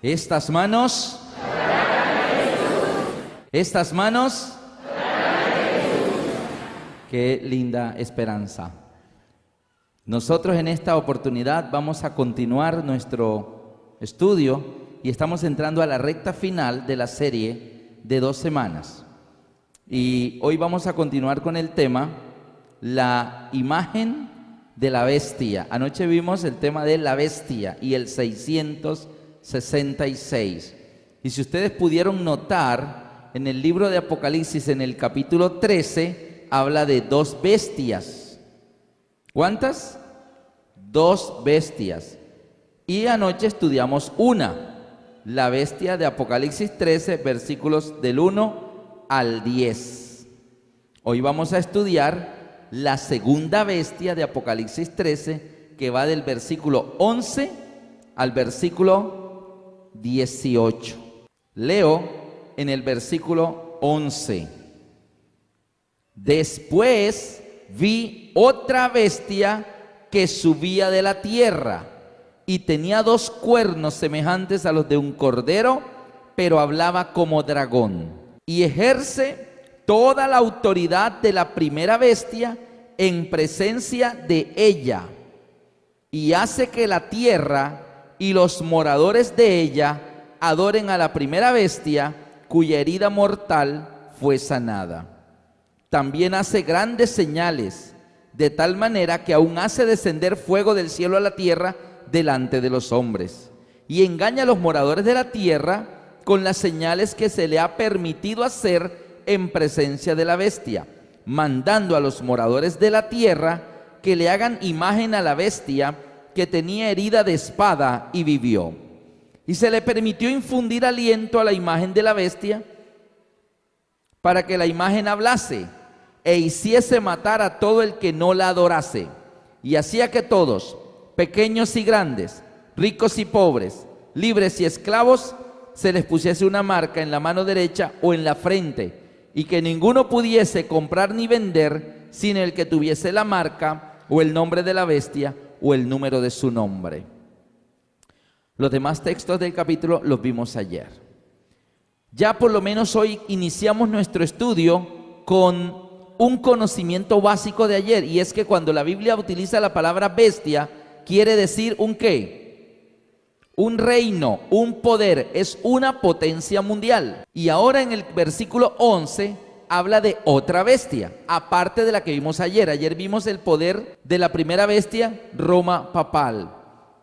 Estas manos, estas manos, qué linda esperanza. Nosotros en esta oportunidad vamos a continuar nuestro estudio y estamos entrando a la recta final de la serie de 2 semanas. Y hoy vamos a continuar con el tema, la imagen de la bestia. Anoche vimos el tema de la bestia y el 666. Y si ustedes pudieron notar, en el libro de Apocalipsis, en el capítulo 13, habla de 2 bestias. ¿Cuántas? 2 bestias. Y anoche estudiamos una, la bestia de Apocalipsis 13, versículos del 1 al 10. Hoy vamos a estudiar la segunda bestia de Apocalipsis 13, que va del versículo 11 al versículo 18. Leo en el versículo 11. Después vi otra bestia que subía de la tierra y tenía 2 cuernos semejantes a los de un cordero, pero hablaba como dragón, y ejerce toda la autoridad de la primera bestia en presencia de ella, y hace que la tierra y los moradores de ella adoren a la primera bestia, cuya herida mortal fue sanada. También hace grandes señales, de tal manera que aún hace descender fuego del cielo a la tierra delante de los hombres, y engaña a los moradores de la tierra con las señales que se le ha permitido hacer en presencia de la bestia, mandando a los moradores de la tierra que le hagan imagen a la bestia que tenía herida de espada y vivió. Y se le permitió infundir aliento a la imagen de la bestia para que la imagen hablase e hiciese matar a todo el que no la adorase, y hacía que todos, pequeños y grandes, ricos y pobres, libres y esclavos, se les pusiese una marca en la mano derecha o en la frente, y que ninguno pudiese comprar ni vender sin el que tuviese la marca o el nombre de la bestia o el número de su nombre. Los demás textos del capítulo los vimos ayer. Ya por lo menos hoy iniciamos nuestro estudio con un conocimiento básico de ayer, y es que cuando la Biblia utiliza la palabra bestia, quiere decir un ¿qué? Un reino, un poder, es una potencia mundial. Y ahora en el versículo 11 habla de otra bestia, aparte de la que vimos ayer. Ayer vimos el poder de la primera bestia, Roma papal,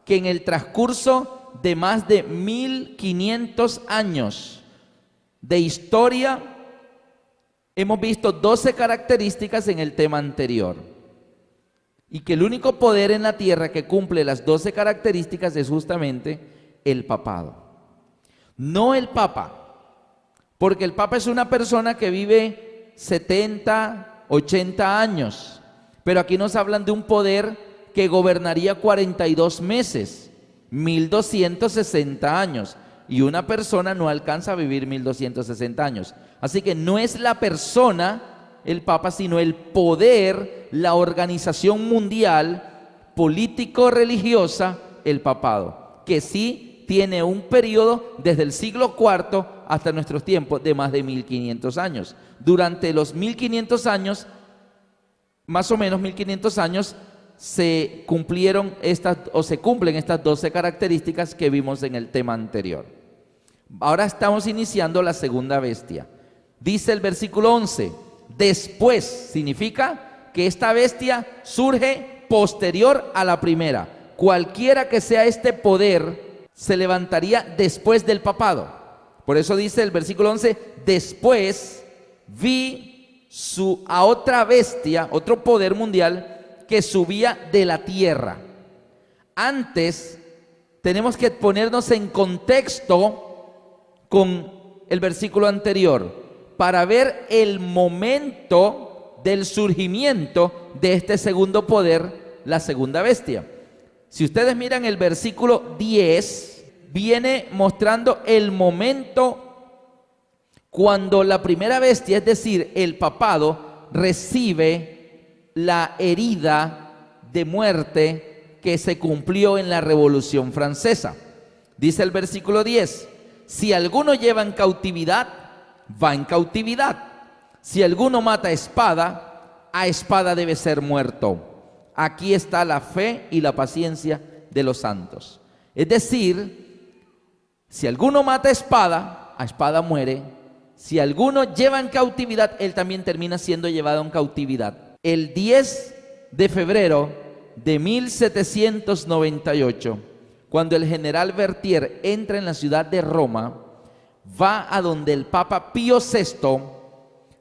que en el transcurso de más de 1500 años de historia hemos visto 12 características en el tema anterior, y que el único poder en la tierra que cumple las 12 características es justamente el papado. No el papa, porque el papa es una persona que vive 70, 80 años, pero aquí nos hablan de un poder que gobernaría 42 meses, 1260 años, y una persona no alcanza a vivir 1260 años. Así que no es la persona, el Papa, sino el poder, la organización mundial, político-religiosa, el papado, que sí tiene un periodo desde el siglo IV hasta nuestros tiempos de más de 1500 años. Durante los 1500 años, más o menos 1500 años, se cumplen estas 12 características que vimos en el tema anterior. Ahora estamos iniciando la segunda bestia. Dice el versículo 11, después, significa que esta bestia surge posterior a la primera. Cualquiera que sea este poder, se levantaría después del papado. Por eso dice el versículo 11, después vi a otra bestia, otro poder mundial, que subía de la tierra. Antes tenemos que ponernos en contexto con el versículo anterior para ver el momento del surgimiento de este segundo poder, la segunda bestia. Si ustedes miran el versículo 10, viene mostrando el momento cuando la primera bestia, es decir, el papado, recibe la herida de muerte que se cumplió en la Revolución Francesa. Dice el versículo 10, si alguno lleva en cautividad, va en cautividad. Si alguno mata a espada debe ser muerto. Aquí está la fe y la paciencia de los santos. Es decir, si alguno mata a espada muere. Si alguno lleva en cautividad, él también termina siendo llevado en cautividad. El 10 de febrero de 1798, cuando el general Berthier entra en la ciudad de Roma, va a donde el Papa Pío VI,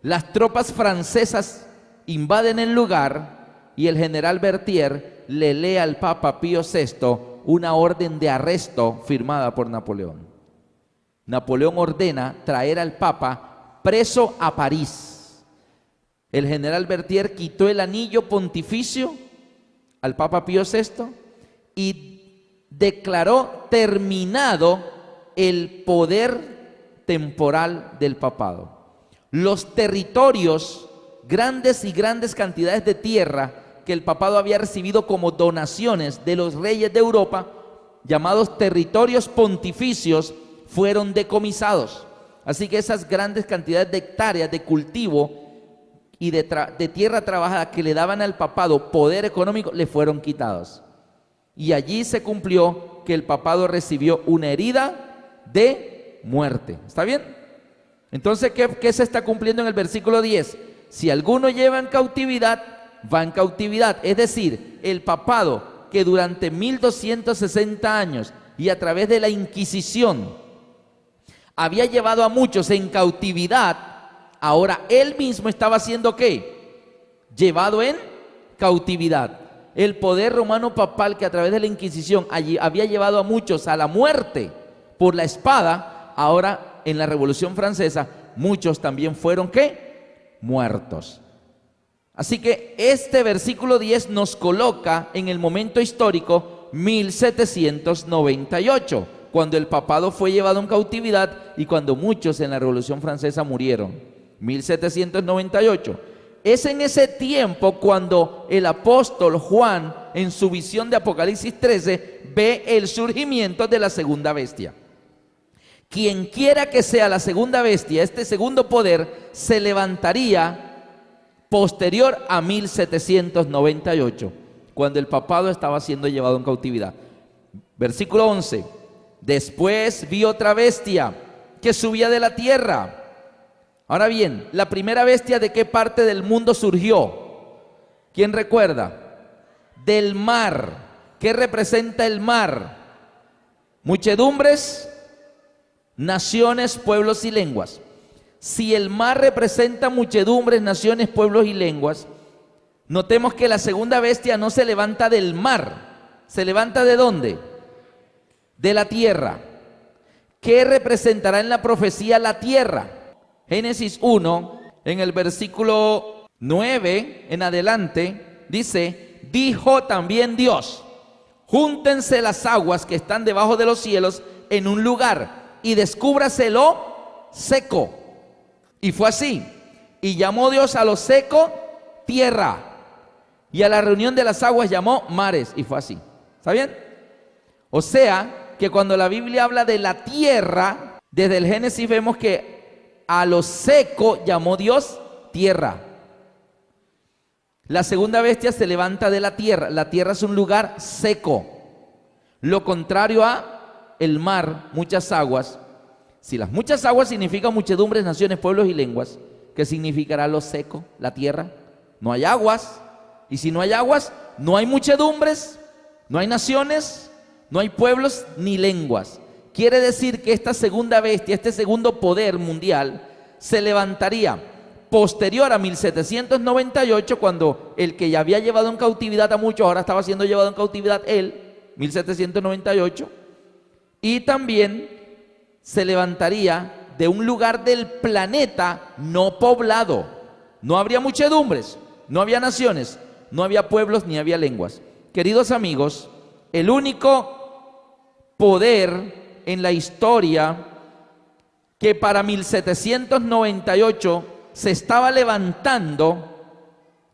las tropas francesas invaden el lugar y el general Berthier le lee al Papa Pío VI una orden de arresto firmada por Napoleón. Napoleón ordena traer al Papa preso a París. El general Berthier quitó el anillo pontificio al Papa Pío VI y declaró terminado el poder temporal del papado. Los territorios, grandes cantidades de tierra que el papado había recibido como donaciones de los reyes de Europa, llamados territorios pontificios, fueron decomisados. Así que esas grandes cantidades de hectáreas de cultivo y de tierra trabajada que le daban al papado poder económico, le fueron quitados. Y allí se cumplió que el papado recibió una herida de muerte. ¿Está bien? Entonces, ¿qué se está cumpliendo en el versículo 10? Si alguno lleva en cautividad, va en cautividad. Es decir, el papado que durante 1260 años y a través de la Inquisición había llevado a muchos en cautividad, ahora él mismo estaba siendo ¿qué? Llevado en cautividad. El poder romano papal que a través de la Inquisición había llevado a muchos a la muerte por la espada, ahora en la Revolución Francesa muchos también fueron ¿qué? Muertos. Así que este versículo 10 nos coloca en el momento histórico 1798, cuando el papado fue llevado en cautividad y cuando muchos en la Revolución Francesa murieron. 1798. Es en ese tiempo cuando el apóstol Juan, en su visión de Apocalipsis 13, ve el surgimiento de la segunda bestia. Quien quiera que sea la segunda bestia, este segundo poder, se levantaría posterior a 1798, cuando el papado estaba siendo llevado en cautividad. Versículo 11. Después vi otra bestia que subía de la tierra. Ahora bien, la primera bestia, ¿de qué parte del mundo surgió? ¿Quién recuerda? Del mar. ¿Qué representa el mar? Muchedumbres, naciones, pueblos y lenguas. Si el mar representa muchedumbres, naciones, pueblos y lenguas, notemos que la segunda bestia no se levanta del mar. ¿Se levanta de dónde? De la tierra. ¿Qué representará en la profecía la tierra? Génesis 1, en el versículo 9 en adelante, dice: dijo también Dios, júntense las aguas que están debajo de los cielos en un lugar y descúbraselo seco. Y fue así. Y llamó Dios a lo seco tierra, y a la reunión de las aguas llamó mares. Y fue así. ¿Está bien? O sea, que cuando la Biblia habla de la tierra, desde el Génesis vemos que a lo seco llamó Dios tierra. La segunda bestia se levanta de la tierra. La tierra es un lugar seco. Lo contrario a el mar, muchas aguas. Si las muchas aguas significan muchedumbres, naciones, pueblos y lenguas, ¿qué significará lo seco? La tierra. No hay aguas. Y si no hay aguas, no hay muchedumbres, no hay naciones, no hay pueblos ni lenguas. Quiere decir que esta segunda bestia, este segundo poder mundial, se levantaría posterior a 1798, cuando el que ya había llevado en cautividad a muchos, ahora estaba siendo llevado en cautividad él, 1798, y también se levantaría de un lugar del planeta no poblado. No habría muchedumbres, no había naciones, no había pueblos ni había lenguas. Queridos amigos, el único poder en la historia que para 1798 se estaba levantando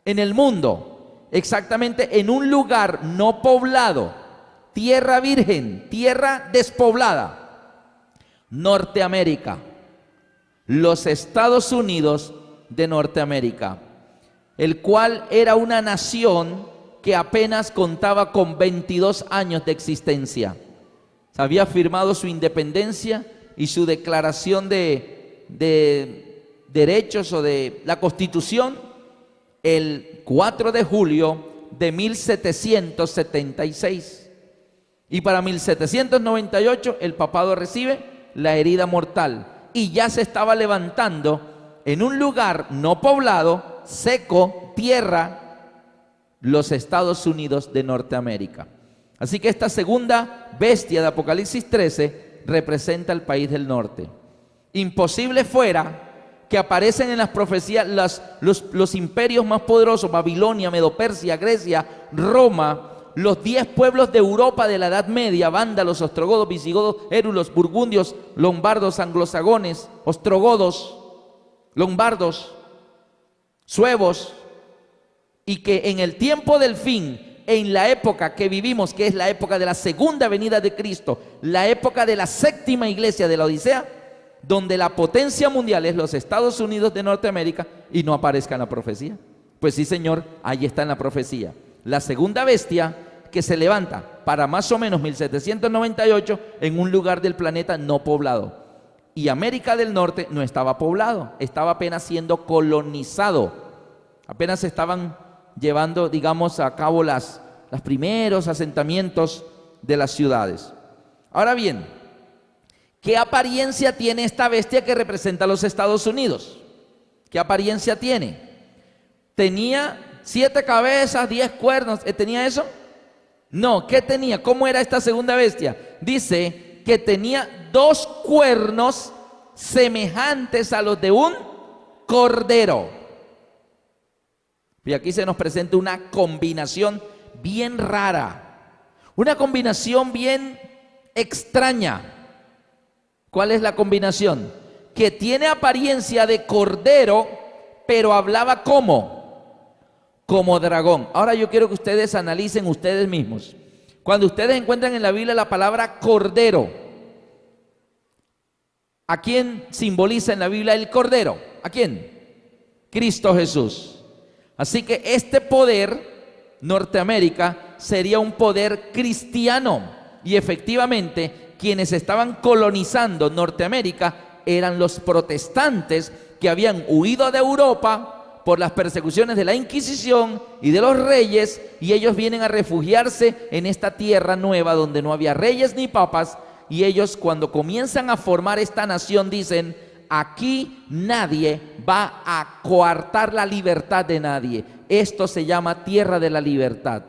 en el mundo, exactamente en un lugar no poblado, tierra virgen, tierra despoblada, Norteamérica, los Estados Unidos de Norteamérica, el cual era una nación que apenas contaba con 22 años de existencia. Había firmado su independencia y su declaración de derechos o de la Constitución el 4 de julio de 1776. Y para 1798 el papado recibe la herida mortal y ya se estaba levantando en un lugar no poblado, seco, tierra, los Estados Unidos de Norteamérica. Así que esta segunda bestia de Apocalipsis 13 representa el país del norte. Imposible fuera que aparecen en las profecías los imperios más poderosos: Babilonia, Medo-Persia, Grecia, Roma, los 10 pueblos de Europa de la Edad Media: vándalos, ostrogodos, visigodos, érulos, burgundios, lombardos, anglosagones, ostrogodos, lombardos, suevos, y que en el tiempo del fin, en la época que vivimos, que es la época de la segunda venida de Cristo, la época de la séptima iglesia de la Odisea, donde la potencia mundial es los Estados Unidos de Norteamérica, y no aparezca en la profecía. Pues sí, Señor, ahí está en la profecía. La segunda bestia que se levanta para más o menos 1798 en un lugar del planeta no poblado. Y América del Norte no estaba poblado, estaba apenas siendo colonizado. Apenas estaban llevando, digamos, a cabo los primeros asentamientos de las ciudades. Ahora bien, ¿qué apariencia tiene esta bestia que representa a los Estados Unidos? ¿Qué apariencia tiene? ¿Tenía 7 cabezas, 10 cuernos? ¿Tenía eso? No, ¿qué tenía? ¿Cómo era esta segunda bestia? Dice que tenía 2 cuernos semejantes a los de un cordero. Y aquí se nos presenta una combinación bien rara, una combinación bien extraña. ¿Cuál es la combinación? Que tiene apariencia de cordero, pero hablaba como dragón. Ahora yo quiero que ustedes analicen ustedes mismos. Cuando ustedes encuentran en la Biblia la palabra cordero, ¿a quién simboliza en la Biblia el cordero? ¿A quién? Cristo Jesús. Así que este poder, Norteamérica, sería un poder cristiano. Y efectivamente, quienes estaban colonizando Norteamérica eran los protestantes que habían huido de Europa por las persecuciones de la Inquisición y de los reyes, y ellos vienen a refugiarse en esta tierra nueva donde no había reyes ni papas, y ellos, cuando comienzan a formar esta nación, dicen: aquí nadie va a coartar la libertad de nadie. Esto se llama tierra de la libertad.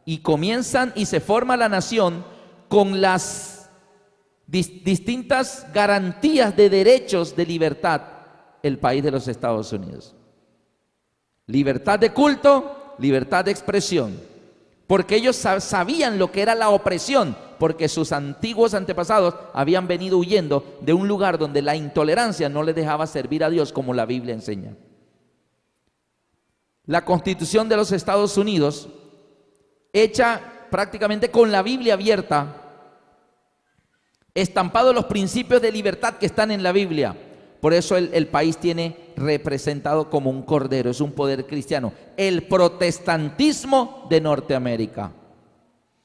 Y comienzan y se forma la nación con las distintas garantías de derechos de libertad. El país de los Estados Unidos. Libertad de culto, libertad de expresión. Porque ellos sabían lo que era la opresión, porque sus antiguos antepasados habían venido huyendo de un lugar donde la intolerancia no les dejaba servir a Dios como la Biblia enseña. La Constitución de los Estados Unidos, hecha prácticamente con la Biblia abierta, estampados los principios de libertad que están en la Biblia. Por eso el país tiene representado como un cordero, es un poder cristiano, el protestantismo de Norteamérica.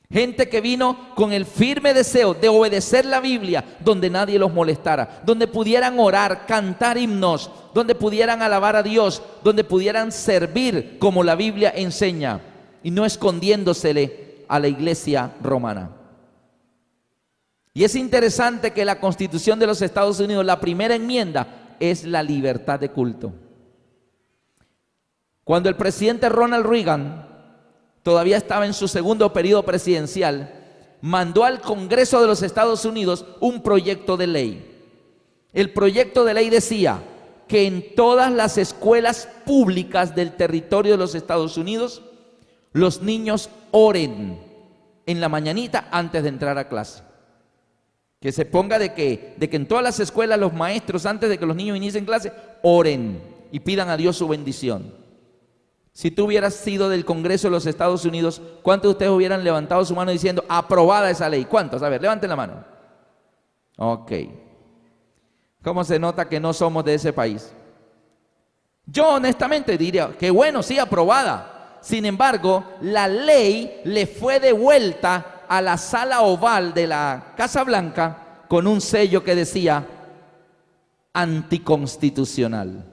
Gente que vino con el firme deseo de obedecer la Biblia, donde nadie los molestara, donde pudieran orar, cantar himnos, donde pudieran alabar a Dios, donde pudieran servir como la Biblia enseña, y no escondiéndosele a la iglesia romana. Y es interesante que la Constitución de los Estados Unidos, la primera enmienda, es la libertad de culto. Cuando el presidente Ronald Reagan todavía estaba en su segundo periodo presidencial, mandó al Congreso de los Estados Unidos un proyecto de ley. El proyecto de ley decía que en todas las escuelas públicas del territorio de los Estados Unidos, los niños oren en la mañanita antes de entrar a clase. Que se ponga de que en todas las escuelas los maestros, antes de que los niños inicien clase, oren y pidan a Dios su bendición. Si tú hubieras sido del Congreso de los Estados Unidos, ¿cuántos de ustedes hubieran levantado su mano diciendo aprobada esa ley? ¿Cuántos? A ver, levanten la mano. Ok. ¿Cómo se nota que no somos de ese país? Yo honestamente diría que bueno, sí, aprobada. Sin embargo, la ley le fue devuelta a la sala oval de la Casa Blanca con un sello que decía anticonstitucional.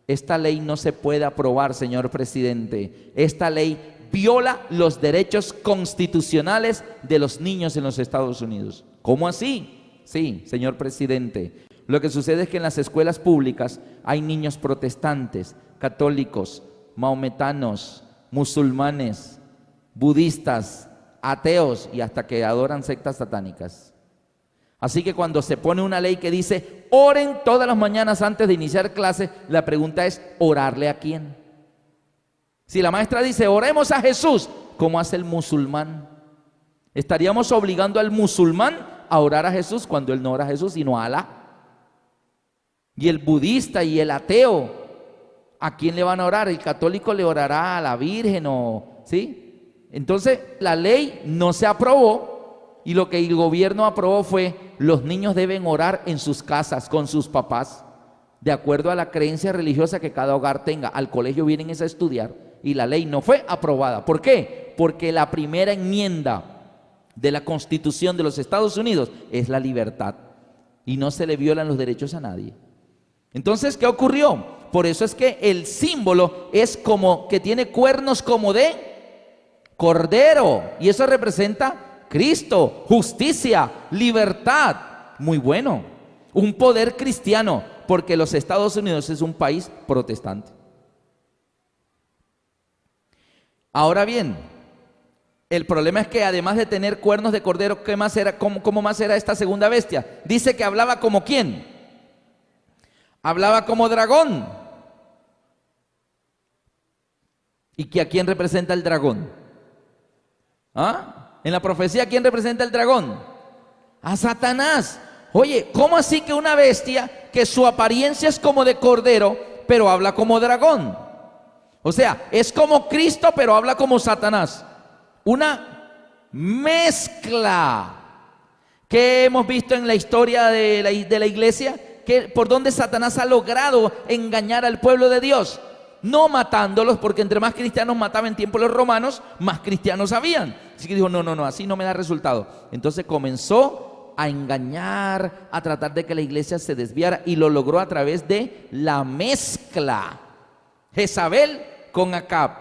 Esta ley no se puede aprobar, señor presidente. Esta ley viola los derechos constitucionales de los niños en los Estados Unidos. ¿Cómo así? Sí, señor presidente. Lo que sucede es que en las escuelas públicas hay niños protestantes, católicos, maometanos, musulmanes, budistas, ateos y hasta que adoran sectas satánicas. Así que cuando se pone una ley que dice oren todas las mañanas antes de iniciar clase, la pregunta es ¿orarle a quién? Si la maestra dice oremos a Jesús, ¿cómo hace el musulmán? Estaríamos obligando al musulmán a orar a Jesús cuando él no ora a Jesús sino a Alá. Y el budista y el ateo, ¿a quién le van a orar? El católico le orará a la Virgen o ¿sí? Entonces la ley no se aprobó y lo que el gobierno aprobó fue los niños deben orar en sus casas con sus papás de acuerdo a la creencia religiosa que cada hogar tenga. Al colegio vienen a estudiar y la ley no fue aprobada. ¿Por qué? Porque la primera enmienda de la Constitución de los Estados Unidos es la libertad y no se le violan los derechos a nadie. Entonces, ¿qué ocurrió? Por eso es que el símbolo es como que tiene cuernos como de cordero y eso representa Cristo, justicia, libertad. Muy bueno, un poder cristiano, porque los Estados Unidos es un país protestante. Ahora bien, el problema es que además de tener cuernos de cordero, ¿qué más era? ¿Cómo más era esta segunda bestia? Dice que hablaba como ¿quién? Hablaba como dragón. ¿Y que a quién representa el dragón? ¿Ah? En la profecía, ¿quién representa el dragón? A Satanás. Oye, ¿cómo así que una bestia que su apariencia es como de cordero, pero habla como dragón? O sea, es como Cristo, pero habla como Satanás. Una mezcla que hemos visto en la historia de la iglesia, que por donde Satanás ha logrado engañar al pueblo de Dios. No matándolos, porque entre más cristianos mataba en tiempo los romanos, más cristianos habían. Así que dijo, no, así no me da resultado. Entonces comenzó a engañar, a tratar de que la iglesia se desviara y lo logró a través de la mezcla. Jezabel con Acab.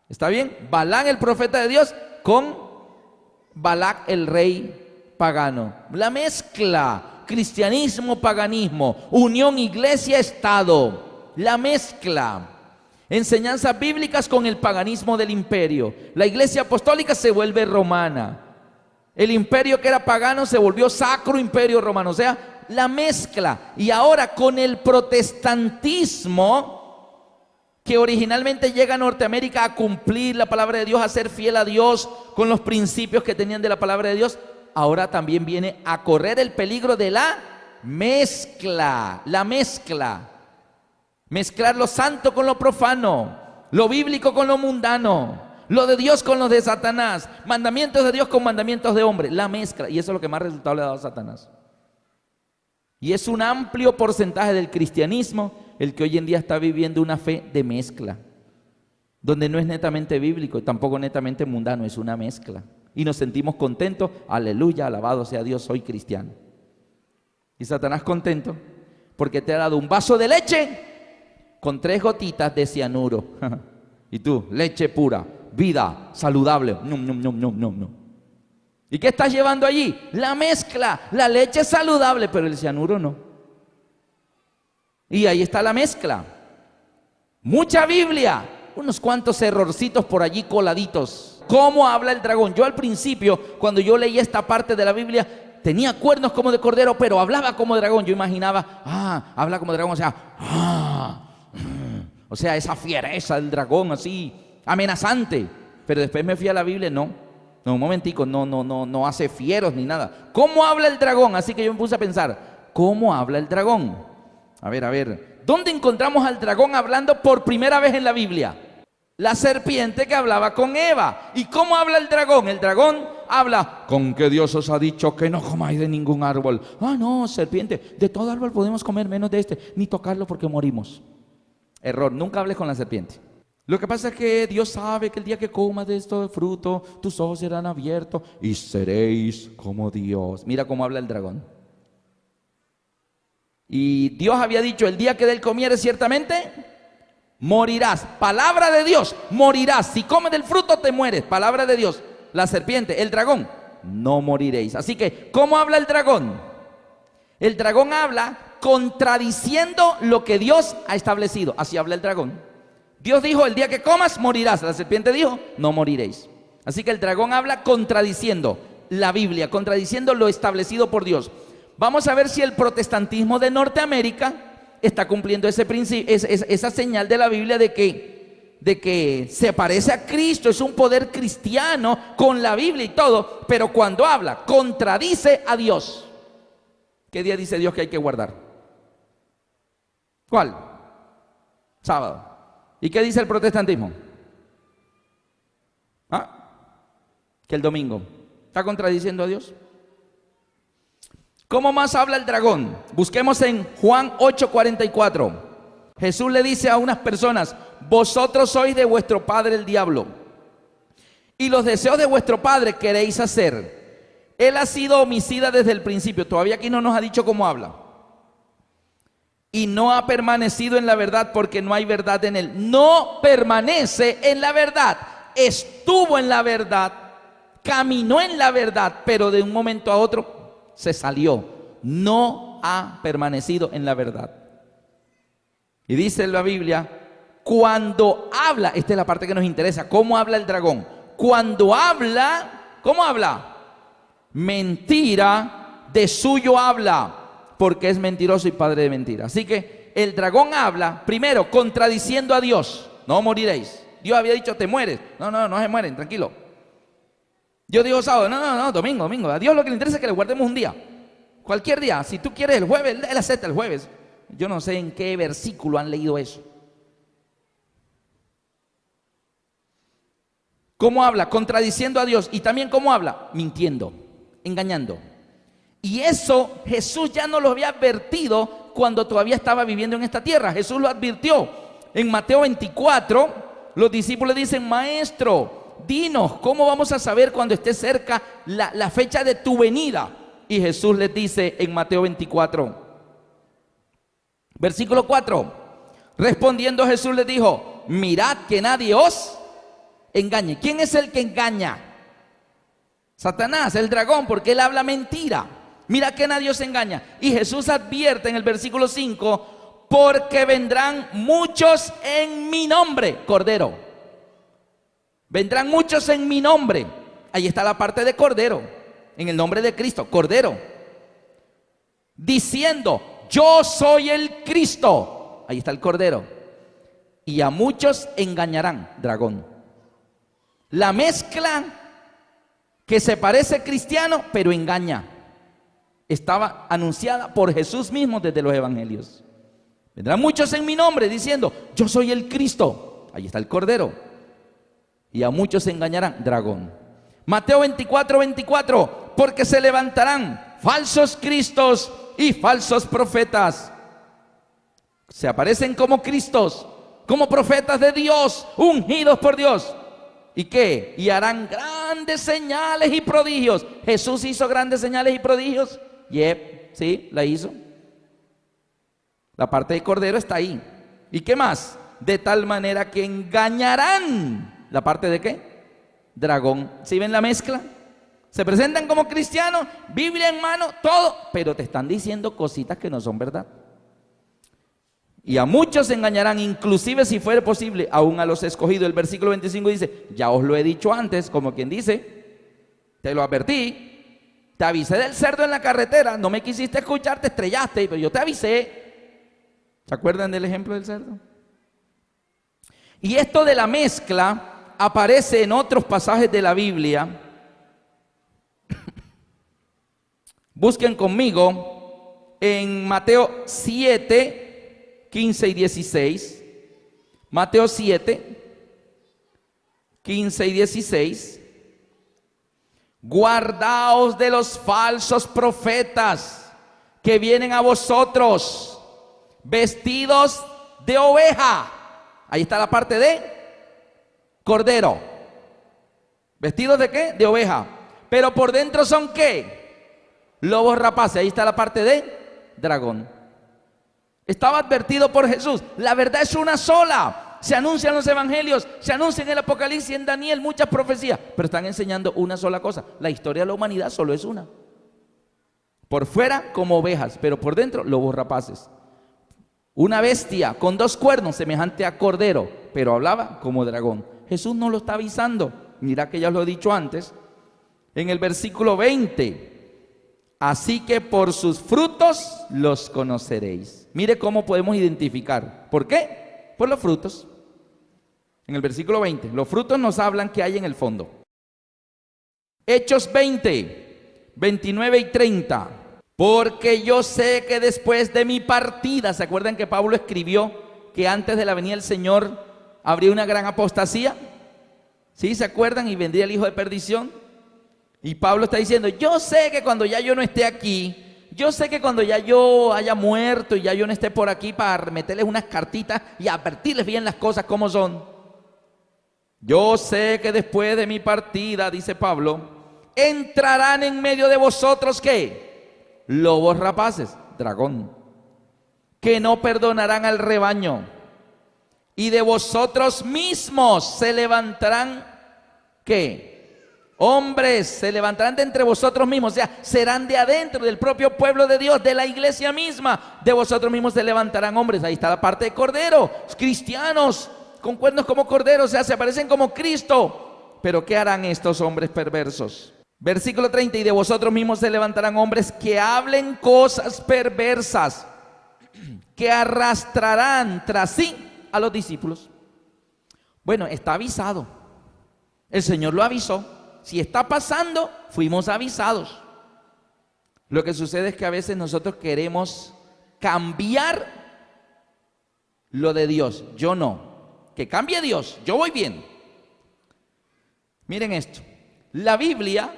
¿Está bien? Balán el profeta de Dios con Balac el rey pagano. La mezcla, cristianismo, paganismo, unión iglesia-estado. La mezcla, enseñanzas bíblicas con el paganismo del imperio. La iglesia apostólica se vuelve romana. El imperio que era pagano se volvió sacro imperio romano. O sea, la mezcla. Y ahora con el protestantismo, que originalmente llega a Norteamérica a cumplir la palabra de Dios, a ser fiel a Dios con los principios que tenían de la palabra de Dios, ahora también viene a correr el peligro de la mezcla. La mezcla. Mezclar lo santo con lo profano, lo bíblico con lo mundano, lo de Dios con lo de Satanás, mandamientos de Dios con mandamientos de hombre, la mezcla. Y eso es lo que más resultado le ha dado a Satanás. Y es un amplio porcentaje del cristianismo el que hoy en día está viviendo una fe de mezcla, donde no es netamente bíblico y tampoco netamente mundano, es una mezcla. Y nos sentimos contentos, aleluya, alabado sea Dios, soy cristiano. Y Satanás contento porque te ha dado un vaso de leche con 3 gotitas de cianuro. Y tú, leche pura, vida saludable. No. ¿Y qué estás llevando allí? La mezcla, la leche saludable, pero el cianuro no. Y ahí está la mezcla. Mucha Biblia, unos cuantos errorcitos por allí coladitos. ¿Cómo habla el dragón? Yo al principio, cuando yo leí esta parte de la Biblia, tenía cuernos como de cordero, pero hablaba como dragón. Yo imaginaba, habla como dragón, o sea, esa fiereza del dragón así, amenazante. Pero después me fui a la Biblia, no, un momentico, no hace fieros ni nada. ¿Cómo habla el dragón? Así que yo me puse a pensar, ¿cómo habla el dragón? A ver, ¿dónde encontramos al dragón hablando por primera vez en la Biblia? La serpiente que hablaba con Eva. ¿Y cómo habla el dragón? El dragón habla: ¿con qué Dios os ha dicho que no comáis de ningún árbol? Ah, no, serpiente, de todo árbol podemos comer menos de este, ni tocarlo porque morimos. Error, nunca hables con la serpiente. Lo que pasa es que Dios sabe que el día que comas de esto fruto, tus ojos serán abiertos y seréis como Dios. Mira cómo habla el dragón. Y Dios había dicho: el día que de él comieres ciertamente morirás. Palabra de Dios, morirás. Si comes del fruto te mueres. Palabra de Dios. La serpiente, el dragón: no moriréis. Así que, ¿cómo habla el dragón? El dragón habla contradiciendo lo que Dios ha establecido. Así habla el dragón. Dios dijo: el día que comas morirás. La serpiente dijo: no moriréis. Así que el dragón habla contradiciendo la Biblia, contradiciendo lo establecido por Dios. Vamos a ver si el protestantismo de Norteamérica está cumpliendo ese principio, esa señal de la Biblia de que se parece a Cristo, es un poder cristiano con la Biblia y todo, pero cuando habla contradice a Dios. ¿Qué día dice Dios que hay que guardar? ¿Cuál? Sábado. ¿Y qué dice el protestantismo? Que el domingo. ¿Está contradiciendo a Dios? ¿Cómo más habla el dragón? Busquemos en Juan 8:44. Jesús le dice a unas personas: vosotros sois de vuestro padre el diablo, y los deseos de vuestro padre queréis hacer. Él ha sido homicida desde el principio. Todavía aquí no nos ha dicho cómo habla. Y no ha permanecido en la verdad, porque no hay verdad en él. No permanece en la verdad. Estuvo en la verdad, caminó en la verdad, pero de un momento a otro se salió. No ha permanecido en la verdad. Y dice la Biblia, cuando habla, esta es la parte que nos interesa, ¿cómo habla el dragón? Cuando habla, ¿cómo habla? Mentira de suyo habla, porque es mentiroso y padre de mentira. Así que el dragón habla, primero, contradiciendo a Dios. No moriréis. Dios había dicho: te mueres. No se mueren, tranquilo. Dios dijo sábado. No, domingo. A Dios lo que le interesa es que le guardemos un día. Cualquier día. Si tú quieres el jueves, Él acepta el jueves. Yo no sé en qué versículo han leído eso. ¿Cómo habla? Contradiciendo a Dios. Y también ¿cómo habla? Mintiendo, engañando. Y eso Jesús ya nos lo había advertido cuando todavía estaba viviendo en esta tierra. Jesús lo advirtió. En Mateo 24, los discípulos dicen: maestro, dinos, ¿cómo vamos a saber cuando esté cerca la fecha de tu venida? Y Jesús les dice en Mateo 24, versículo 4, respondiendo Jesús les dijo: mirad que nadie os engañe. ¿Quién es el que engaña? Satanás, el dragón, porque él habla mentira. Mira que nadie os engaña. Y Jesús advierte en el versículo 5: porque vendrán muchos en mi nombre. Cordero. Vendrán muchos en mi nombre. Ahí está la parte de cordero. En el nombre de Cristo, cordero. Diciendo: yo soy el Cristo. Ahí está el cordero. Y a muchos engañarán. Dragón. La mezcla que se parece cristiano, pero engaña, estaba anunciada por Jesús mismo desde los evangelios. Vendrán muchos en mi nombre diciendo: yo soy el Cristo. Ahí está el cordero. Y a muchos se engañarán. Dragón. Mateo 24:24. Porque se levantarán falsos cristos y falsos profetas. Se aparecen como cristos, como profetas de Dios, ungidos por Dios. ¿Y qué? Y harán grandes señales y prodigios. ¿Jesús hizo grandes señales y prodigios? Sí, la hizo. La parte de cordero está ahí. ¿Y qué más? De tal manera que engañarán. ¿La parte de qué? Dragón. ¿Sí ven la mezcla? Se presentan como cristianos, Biblia en mano, todo, pero te están diciendo cositas que no son verdad. Y a muchos se engañarán, inclusive si fuera posible, aún a los escogidos. El versículo 25 dice: ya os lo he dicho antes, como quien dice, te lo advertí, te avisé del cerdo en la carretera, no me quisiste escuchar, te estrellaste, pero yo te avisé. ¿Se acuerdan del ejemplo del cerdo? Y esto de la mezcla aparece en otros pasajes de la Biblia. Busquen conmigo en Mateo 7, 15 y 16. Mateo 7, 15 y 16. Guardaos de los falsos profetas que vienen a vosotros vestidos de oveja. Ahí está la parte de cordero. ¿Vestidos de qué? De oveja. Pero por dentro son ¿qué? Lobos rapaces. Ahí está la parte de dragón. Estaba advertido por Jesús. La verdad es una sola. Se anuncian los evangelios, se anuncia en el Apocalipsis, en Daniel, muchas profecías, pero están enseñando una sola cosa. La historia de la humanidad solo es una. Por fuera como ovejas, pero por dentro lobos rapaces. Una bestia con 2 cuernos semejante a cordero, pero hablaba como dragón. Jesús nos lo está avisando. Mira que ya os lo he dicho antes. En el versículo 20. Así que por sus frutos los conoceréis. Mire cómo podemos identificar. ¿Por qué? Por los frutos. En el versículo 20, los frutos nos hablan que hay en el fondo. Hechos 20, 29 y 30. Porque yo sé que después de mi partida, ¿se acuerdan que Pablo escribió que antes de la venida del Señor habría una gran apostasía? ¿Sí? ¿Se acuerdan? Y vendría el hijo de perdición. Y Pablo está diciendo, yo sé que cuando ya yo no esté aquí, yo sé que cuando ya yo haya muerto y ya yo no esté por aquí para meterles unas cartitas y advertirles bien las cosas como son. Yo sé que después de mi partida, dice Pablo, entrarán en medio de vosotros, ¿qué? Lobos rapaces, dragón, que no perdonarán al rebaño. Y de vosotros mismos se levantarán, ¿qué? Hombres, se levantarán de entre vosotros mismos, o sea, serán de adentro del propio pueblo de Dios, de la iglesia misma. De vosotros mismos se levantarán hombres. Ahí está la parte de cordero, cristianos con cuernos como corderos, o sea, se aparecen como Cristo. Pero ¿qué harán estos hombres perversos? Versículo 30, y de vosotros mismos se levantarán hombres que hablen cosas perversas, que arrastrarán tras sí a los discípulos. Bueno, está avisado. El Señor lo avisó. Si está pasando, fuimos avisados. Lo que sucede es que a veces nosotros queremos cambiar lo de Dios. Yo no. Que cambie Dios, yo voy bien. Miren esto. La Biblia,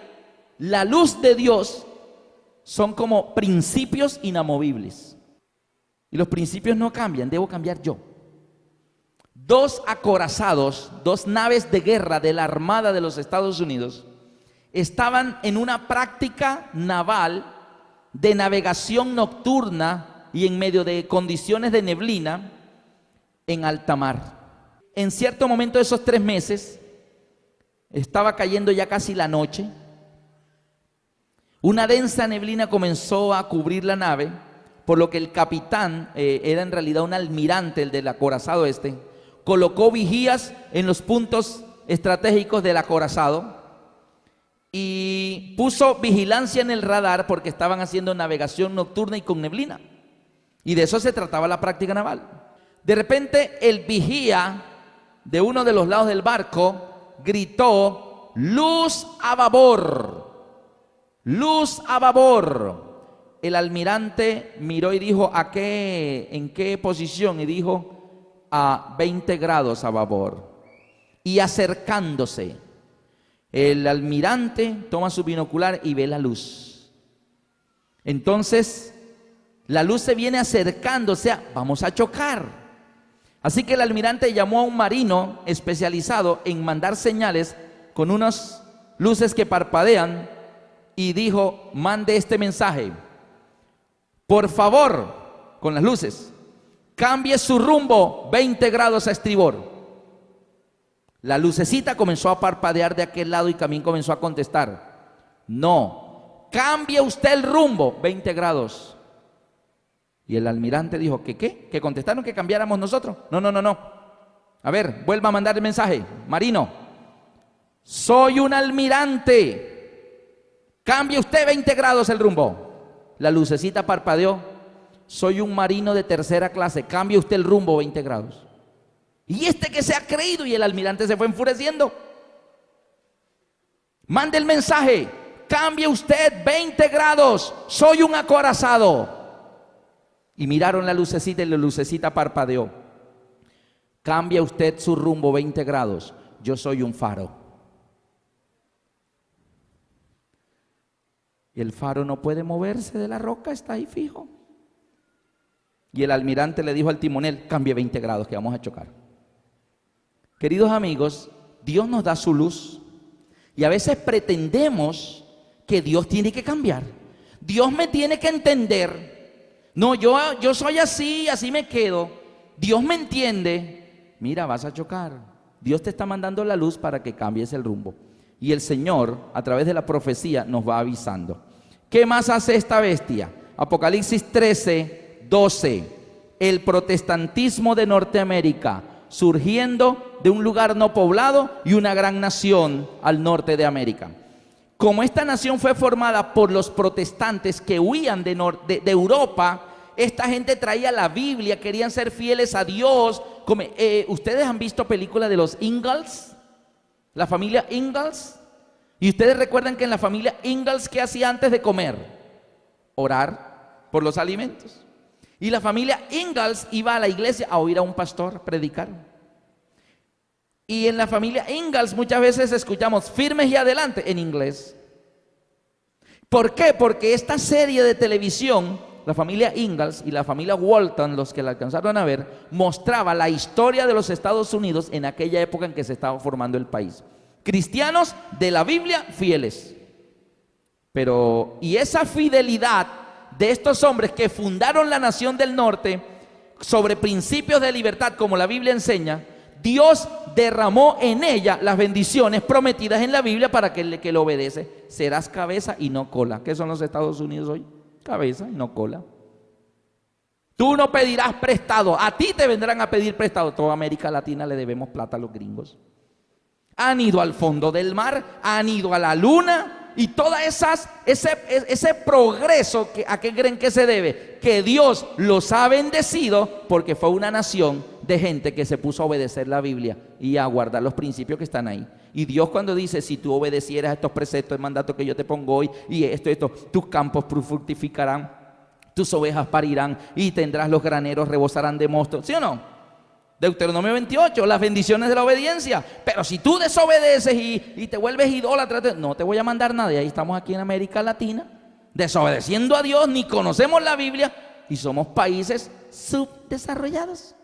la luz de Dios, son como principios inamovibles. Y los principios no cambian, debo cambiar yo. 2 acorazados, 2 naves de guerra de la Armada de los Estados Unidos, estaban en una práctica naval de navegación nocturna y en medio de condiciones de neblina en alta mar. En cierto momento de esos 3 meses, estaba cayendo ya casi la noche. Una densa neblina comenzó a cubrir la nave, por lo que el capitán, era en realidad un almirante, el del acorazado colocó vigías en los puntos estratégicos del acorazado y puso vigilancia en el radar porque estaban haciendo navegación nocturna y con neblina. Y de eso se trataba la práctica naval. De repente el vigía de uno de los lados del barco gritó, luz a babor, luz a babor. El almirante miró y dijo, ¿en qué posición? Y dijo, a 20 grados a babor. Y acercándose, el almirante toma su binocular y ve la luz. Entonces, la luz se viene acercando, o sea, vamos a chocar. Así que el almirante llamó a un marino especializado en mandar señales con unas luces que parpadean y dijo, mande este mensaje. Por favor, con las luces, cambie su rumbo 20 grados a estribor. La lucecita comenzó a parpadear de aquel lado y también comenzó a contestar, no, cambie usted el rumbo 20 grados. Y el almirante dijo, ¿qué? ¿Que contestaron que cambiáramos nosotros? No. A ver, vuelva a mandar el mensaje. Marino, soy un almirante. Cambie usted 20 grados el rumbo. La lucecita parpadeó. Soy un marino de 3ª clase. Cambie usted el rumbo 20 grados. Y que se ha creído, y el almirante se fue enfureciendo. Mande el mensaje. Cambie usted 20 grados. Soy un acorazado. Y miraron la lucecita y la lucecita parpadeó. Cambia usted su rumbo 20 grados. yo soy un faro. Y el faro no puede moverse de la roca, está ahí fijo. Y el almirante le dijo al timonel, cambie 20 grados que vamos a chocar. Queridos amigos, Dios nos da su luz y a veces pretendemos que Dios tiene que cambiar. Dios me tiene que entender. No, yo soy así, así me quedo. Dios me entiende. Mira, vas a chocar. Dios te está mandando la luz para que cambies el rumbo. Y el Señor, a través de la profecía, nos va avisando. ¿Qué más hace esta bestia? Apocalipsis 13, 12. El protestantismo de Norteamérica, surgiendo de un lugar no poblado y una gran nación al norte de América. Como esta nación fue formada por los protestantes que huían de Europa, esta gente traía la Biblia, querían ser fieles a Dios. ¿Ustedes han visto películas de los Ingalls? La familia Ingalls. Y ustedes recuerdan que en la familia Ingalls, ¿qué hacía antes de comer? Orar por los alimentos. Y la familia Ingalls iba a la iglesia a oír a un pastor predicar. Y en la familia Ingalls muchas veces escuchamos firmes y adelante en inglés. ¿Por qué? Porque esta serie de televisión, la familia Ingalls y la familia Walton, los que la alcanzaron a ver, mostraba la historia de los Estados Unidos en aquella época en que se estaba formando el país. Cristianos de la Biblia fieles. Y esa fidelidad de estos hombres que fundaron la nación del norte sobre principios de libertad, como la Biblia enseña, Dios derramó en ella las bendiciones prometidas en la Biblia para que le obedece. Serás cabeza y no cola. ¿Qué son los Estados Unidos hoy? Cabeza y no cola. Tú no pedirás prestado, a ti te vendrán a pedir prestado. Toda América Latina le debemos plata a los gringos. Han ido al fondo del mar, han ido a la luna y toda ese progreso, ¿a qué creen que se debe? Que Dios los ha bendecido porque fue una nación de gente que se puso a obedecer la Biblia y a guardar los principios que están ahí. Y Dios cuando dice, si tú obedecieras a estos preceptos, el mandato que yo te pongo hoy, y esto, tus campos fructificarán, tus ovejas parirán y tendrás los graneros, rebosarán de mosto. ¿Sí o no? Deuteronomio 28, las bendiciones de la obediencia. Pero si tú desobedeces y te vuelves idólatra, no te voy a mandar nada. Y ahí estamos aquí en América Latina, desobedeciendo a Dios, ni conocemos la Biblia y somos países subdesarrollados.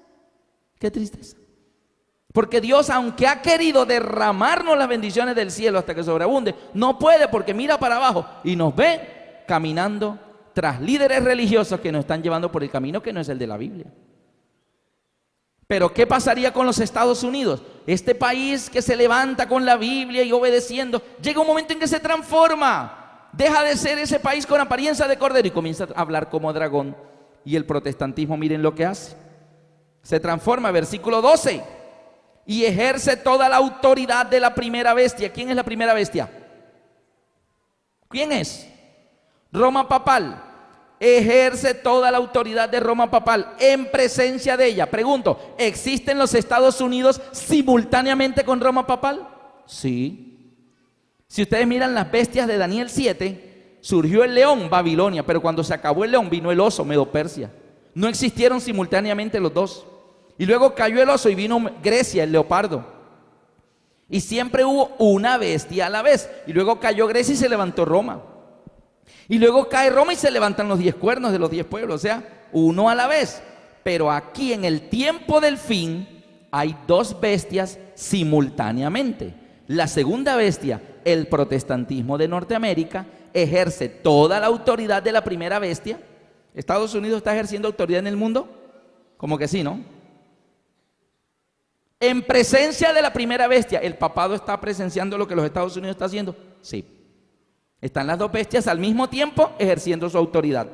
Qué tristeza. Porque Dios, aunque ha querido derramarnos las bendiciones del cielo hasta que sobreabunde, no puede, porque mira para abajo y nos ve caminando tras líderes religiosos que nos están llevando por el camino que no es el de la Biblia. Pero ¿qué pasaría con los Estados Unidos? Este país que se levanta con la Biblia y obedeciendo, llega un momento en que se transforma. Deja de ser ese país con apariencia de cordero y comienza a hablar como dragón. Y el protestantismo, miren lo que hace. Se transforma, versículo 12. Y ejerce toda la autoridad de la primera bestia. ¿Quién es la primera bestia? ¿Quién es? Roma papal. Ejerce toda la autoridad de Roma papal en presencia de ella. Pregunto, ¿existen los Estados Unidos simultáneamente con Roma papal? Sí. Si ustedes miran las bestias de Daniel 7, surgió el león, Babilonia, pero cuando se acabó el león vino el oso, Medo-Persia. No existieron simultáneamente los dos. Y luego cayó el oso y vino Grecia, el leopardo. Y siempre hubo una bestia a la vez. Y luego cayó Grecia y se levantó Roma. Y luego cae Roma y se levantan los 10 cuernos de los 10 pueblos, o sea, uno a la vez. Pero aquí en el tiempo del fin hay dos bestias simultáneamente. La segunda bestia, el protestantismo de Norteamérica, ejerce toda la autoridad de la primera bestia. ¿Estados Unidos está ejerciendo autoridad en el mundo? Como que sí, ¿no? En presencia de la primera bestia, ¿el papado está presenciando lo que los Estados Unidos está haciendo? Sí. Están las dos bestias al mismo tiempo ejerciendo su autoridad.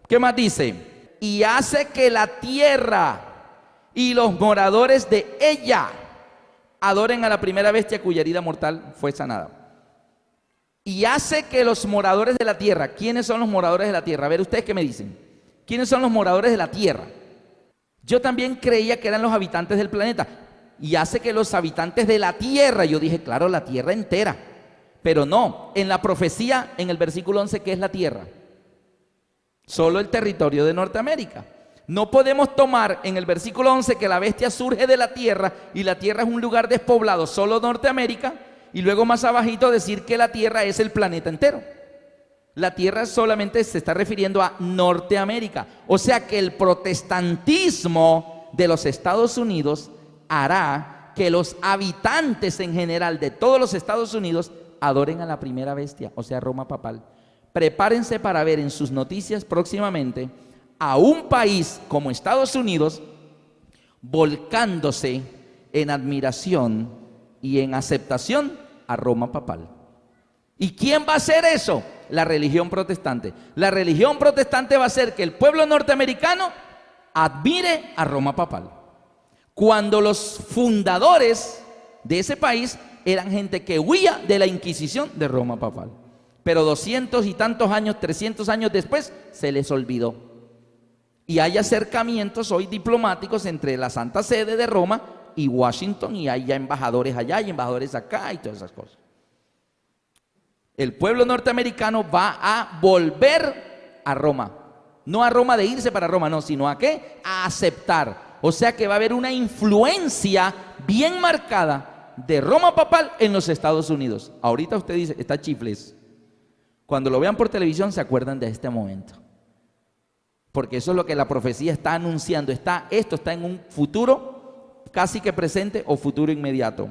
¿Qué más dice? Y hace que la tierra y los moradores de ella adoren a la primera bestia cuya herida mortal fue sanada. Y hace que los moradores de la tierra, ¿quiénes son los moradores de la tierra? A ver, ustedes qué me dicen. ¿Quiénes son los moradores de la tierra? Yo también creía que eran los habitantes del planeta. Y hace que los habitantes de la tierra, yo dije, claro, la tierra entera. Pero no, en la profecía, en el versículo 11, ¿qué es la tierra? Solo el territorio de Norteamérica. No podemos tomar en el versículo 11 que la bestia surge de la tierra y la tierra es un lugar despoblado, solo Norteamérica, y luego más abajito decir que la tierra es el planeta entero. La tierra solamente se está refiriendo a Norteamérica. O sea que el protestantismo de los Estados Unidos hará que los habitantes en general de todos los Estados Unidos adoren a la primera bestia, o sea, Roma papal. Prepárense para ver en sus noticias próximamente a un país como Estados Unidos volcándose en admiración y en aceptación a Roma papal. ¿Y quién va a hacer eso? La religión protestante. La religión protestante va a hacer que el pueblo norteamericano admire a Roma papal. Cuando los fundadores de ese país eran gente que huía de la Inquisición de Roma papal. Pero 200 y tantos años, 300 años después, se les olvidó. Y hay acercamientos hoy diplomáticos entre la Santa Sede de Roma y Washington, y hay ya embajadores allá y embajadores acá y todas esas cosas. El pueblo norteamericano va a volver a Roma. No a Roma de irse para Roma, no, sino a ¿qué? A aceptar. O sea que va a haber una influencia bien marcada de Roma papal en los Estados Unidos. Ahorita usted dice, está chifles. Cuando lo vean por televisión se acuerdan de este momento. Porque eso es lo que la profecía está anunciando. Esto está en un futuro casi que presente o futuro inmediato.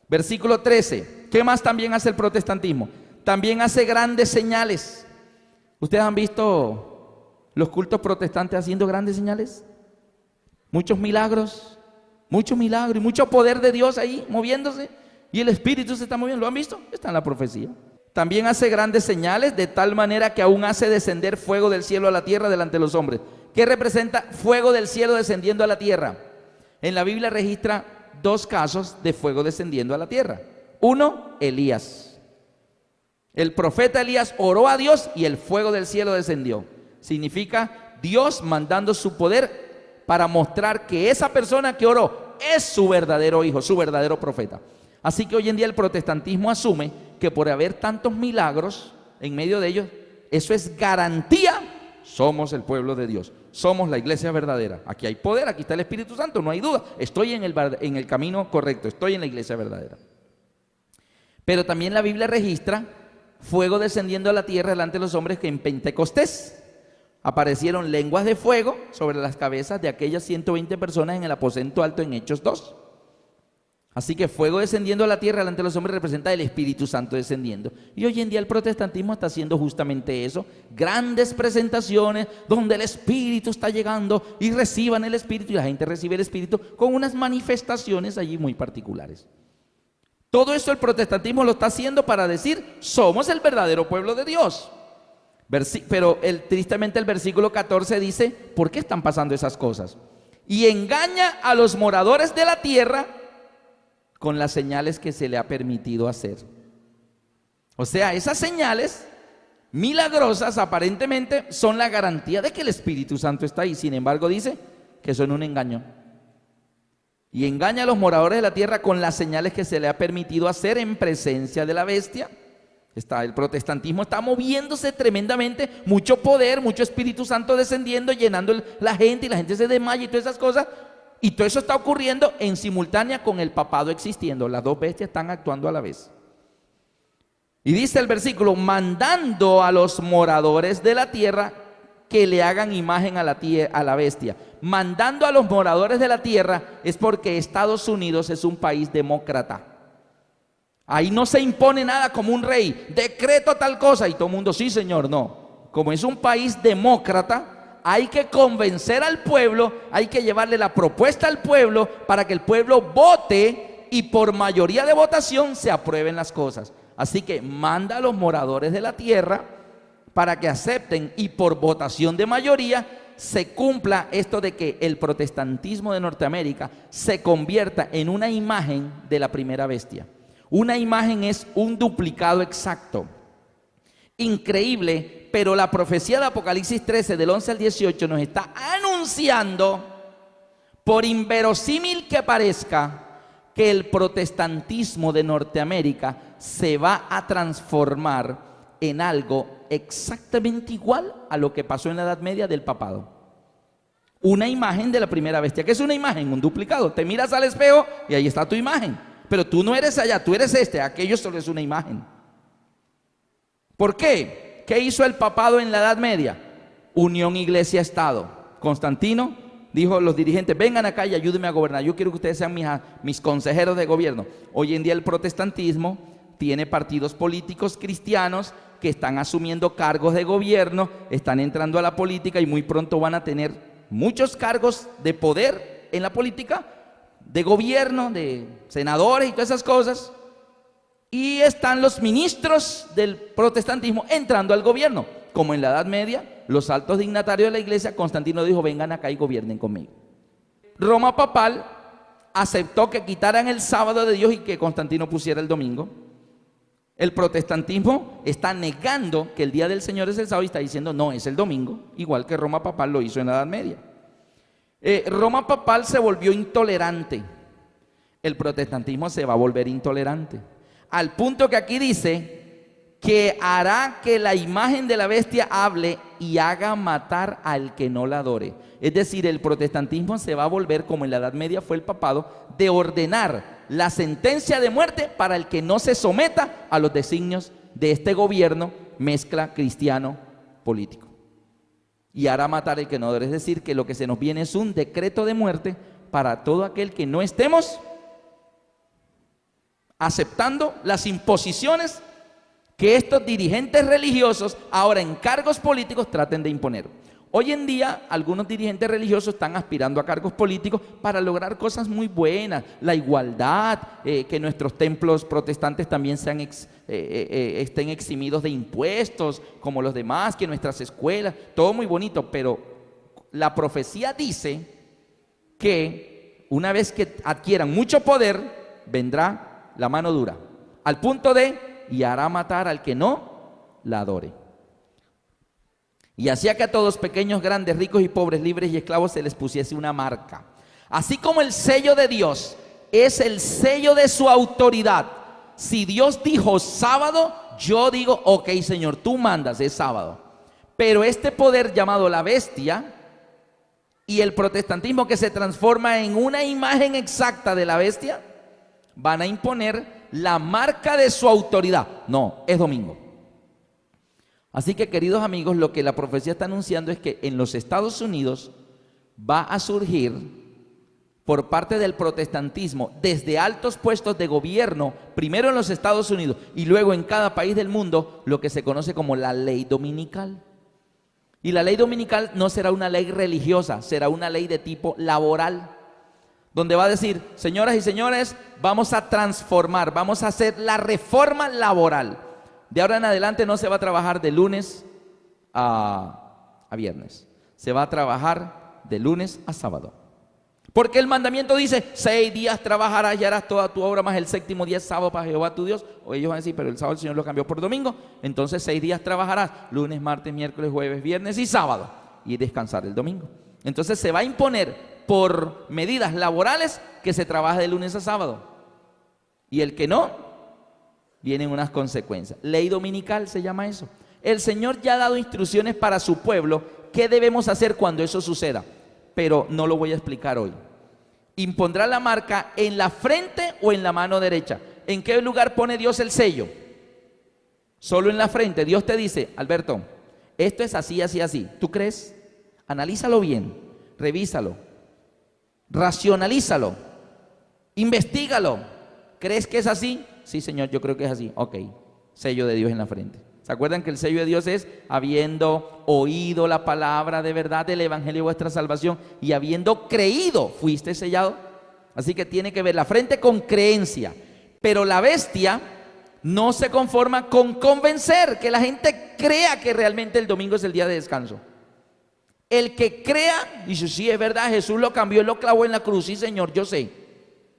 Versículo 13. ¿Qué más también hace el protestantismo? También hace grandes señales. ¿Ustedes han visto los cultos protestantes haciendo grandes señales? Muchos milagros y mucho poder de Dios ahí moviéndose. Y el Espíritu se está moviendo. ¿Lo han visto? Está en la profecía. También hace grandes señales, de tal manera que aún hace descender fuego del cielo a la tierra delante de los hombres. ¿Qué representa fuego del cielo descendiendo a la tierra? En la Biblia registra dos casos de fuego descendiendo a la tierra. Uno, Elías. El profeta Elías oró a Dios y el fuego del cielo descendió. Significa Dios mandando su poder para mostrar que esa persona que oró es su verdadero hijo, su verdadero profeta. Así que hoy en día el protestantismo asume que por haber tantos milagros en medio de ellos, eso es garantía, somos el pueblo de Dios, somos la iglesia verdadera. Aquí hay poder, aquí está el Espíritu Santo, no hay duda, estoy en el camino correcto, estoy en la iglesia verdadera. Pero también la Biblia registra fuego descendiendo a la tierra delante de los hombres, que en Pentecostés aparecieron lenguas de fuego sobre las cabezas de aquellas 120 personas en el aposento alto en Hechos 2. Así que fuego descendiendo a la tierra delante de los hombres representa el Espíritu Santo descendiendo. Y hoy en día el protestantismo está haciendo justamente eso. Grandes presentaciones donde el Espíritu está llegando y reciban el Espíritu, y la gente recibe el Espíritu con unas manifestaciones allí muy particulares. Todo eso el protestantismo lo está haciendo para decir, somos el verdadero pueblo de Dios. Pero tristemente el versículo 14 dice, ¿por qué están pasando esas cosas? Y engaña a los moradores de la tierra con las señales que se le ha permitido hacer. O sea, esas señales milagrosas aparentemente son la garantía de que el Espíritu Santo está ahí. Sin embargo, dice que son un engaño. Y engaña a los moradores de la tierra con las señales que se le ha permitido hacer en presencia de la bestia. El protestantismo está moviéndose tremendamente, mucho poder, mucho Espíritu Santo descendiendo, llenando la gente, y la gente se desmaya y todas esas cosas. Y todo eso está ocurriendo en simultánea con el papado existiendo. Las dos bestias están actuando a la vez. Y dice el versículo, mandando a los moradores de la tierra que le hagan imagen a la bestia. Mandando a los moradores de la tierra es porque Estados Unidos es un país demócrata. Ahí no se impone nada como un rey, decreto tal cosa y todo el mundo, sí señor, no. Como es un país demócrata, hay que convencer al pueblo, hay que llevarle la propuesta al pueblo para que el pueblo vote y por mayoría de votación se aprueben las cosas. Así que manda a los moradores de la tierra para que acepten y por votación de mayoría se cumpla esto de que el protestantismo de Norteamérica se convierta en una imagen de la primera bestia. Una imagen es un duplicado exacto. Increíble, pero la profecía de Apocalipsis 13 del 11 al 18 nos está anunciando, por inverosímil que parezca, que el protestantismo de Norteamérica se va a transformar en algo exactamente igual a lo que pasó en la Edad Media del papado. una imagen de la primera bestia. ¿Qué es una imagen? Un duplicado. Te miras al espejo y ahí está tu imagen. Pero tú no eres allá, tú eres este. Aquello solo es una imagen. ¿Por qué? ¿Qué hizo el papado en la Edad Media? Unión Iglesia-Estado. Constantino dijo a los dirigentes, vengan acá y ayúdenme a gobernar. Yo quiero que ustedes sean mis consejeros de gobierno. Hoy en día el protestantismo tiene partidos políticos cristianos que están asumiendo cargos de gobierno, están entrando a la política y muy pronto van a tener muchos cargos de poder en la política, de gobierno, de senadores y todas esas cosas. Y están los ministros del protestantismo entrando al gobierno. Como en la Edad Media, los altos dignatarios de la iglesia, Constantino dijo, vengan acá y gobiernen conmigo. Roma papal aceptó que quitaran el sábado de Dios y que Constantino pusiera el domingo. El protestantismo está negando que el día del Señor es el sábado y está diciendo, no, es el domingo, igual que Roma papal lo hizo en la Edad Media. Roma papal se volvió intolerante. El protestantismo se va a volver intolerante. Al punto que aquí dice que hará que la imagen de la bestia hable y haga matar al que no la adore. Es decir, el protestantismo se va a volver, como en la Edad Media fue el papado, de ordenar la sentencia de muerte para el que no se someta a los designios de este gobierno mezcla cristiano político. Y hará matar al que no adore. Es decir, que lo que se nos viene es un decreto de muerte para todo aquel que no estemos aceptando las imposiciones que estos dirigentes religiosos ahora en cargos políticos traten de imponer. Hoy en día algunos dirigentes religiosos están aspirando a cargos políticos para lograr cosas muy buenas, la igualdad, que nuestros templos protestantes también estén eximidos de impuestos como los demás, que nuestras escuelas, todo muy bonito, pero la profecía dice que una vez que adquieran mucho poder, vendrá la mano dura, al punto de y hará matar al que no la adore. Y hacía que a todos, pequeños, grandes, ricos y pobres, libres y esclavos, se les pusiese una marca. Así como el sello de Dios es el sello de su autoridad. Si Dios dijo sábado, yo digo, ok, Señor, tú mandas, es sábado. Pero este poder llamado la bestia y el protestantismo que se transforma en una imagen exacta de la bestia, van a imponer la marca de su autoridad. No, es domingo. Así que, queridos amigos, lo que la profecía está anunciando es que en los Estados Unidos va a surgir por parte del protestantismo, desde altos puestos de gobierno, primero en los Estados Unidos y luego en cada país del mundo, lo que se conoce como la ley dominical. Y la ley dominical no será una ley religiosa, será una ley de tipo laboral, donde va a decir, señoras y señores, vamos a transformar, vamos a hacer la reforma laboral. De ahora en adelante no se va a trabajar de lunes a viernes, se va a trabajar de lunes a sábado. Porque el mandamiento dice, 6 días trabajarás y harás toda tu obra, más el 7º día es sábado para Jehová tu Dios. O ellos van a decir, pero el sábado el Señor lo cambió por domingo. Entonces 6 días trabajarás, lunes, martes, miércoles, jueves, viernes y sábado. Y descansar el domingo. Entonces se va a imponer por medidas laborales que se trabaja de lunes a sábado. Y el que no, vienen unas consecuencias. Ley dominical se llama eso. El Señor ya ha dado instrucciones para su pueblo, qué debemos hacer cuando eso suceda. Pero no lo voy a explicar hoy. Impondrá la marca en la frente o en la mano derecha. ¿En qué lugar pone Dios el sello? Solo en la frente. Dios te dice, Alberto, esto es así, así, así. ¿Tú crees? Analízalo bien, revísalo, racionalízalo, investígalo. ¿Crees que es así? Sí, Señor, yo creo que es así. Ok, sello de Dios en la frente. ¿Se acuerdan que el sello de Dios es habiendo oído la palabra de verdad del evangelio de vuestra salvación y habiendo creído, fuiste sellado? Así que tiene que ver la frente con creencia. Pero la bestia no se conforma con convencer, que la gente crea que realmente el domingo es el día de descanso. El que crea, dice, sí, es verdad, Jesús lo cambió, él lo clavó en la cruz, sí, Señor, yo sé.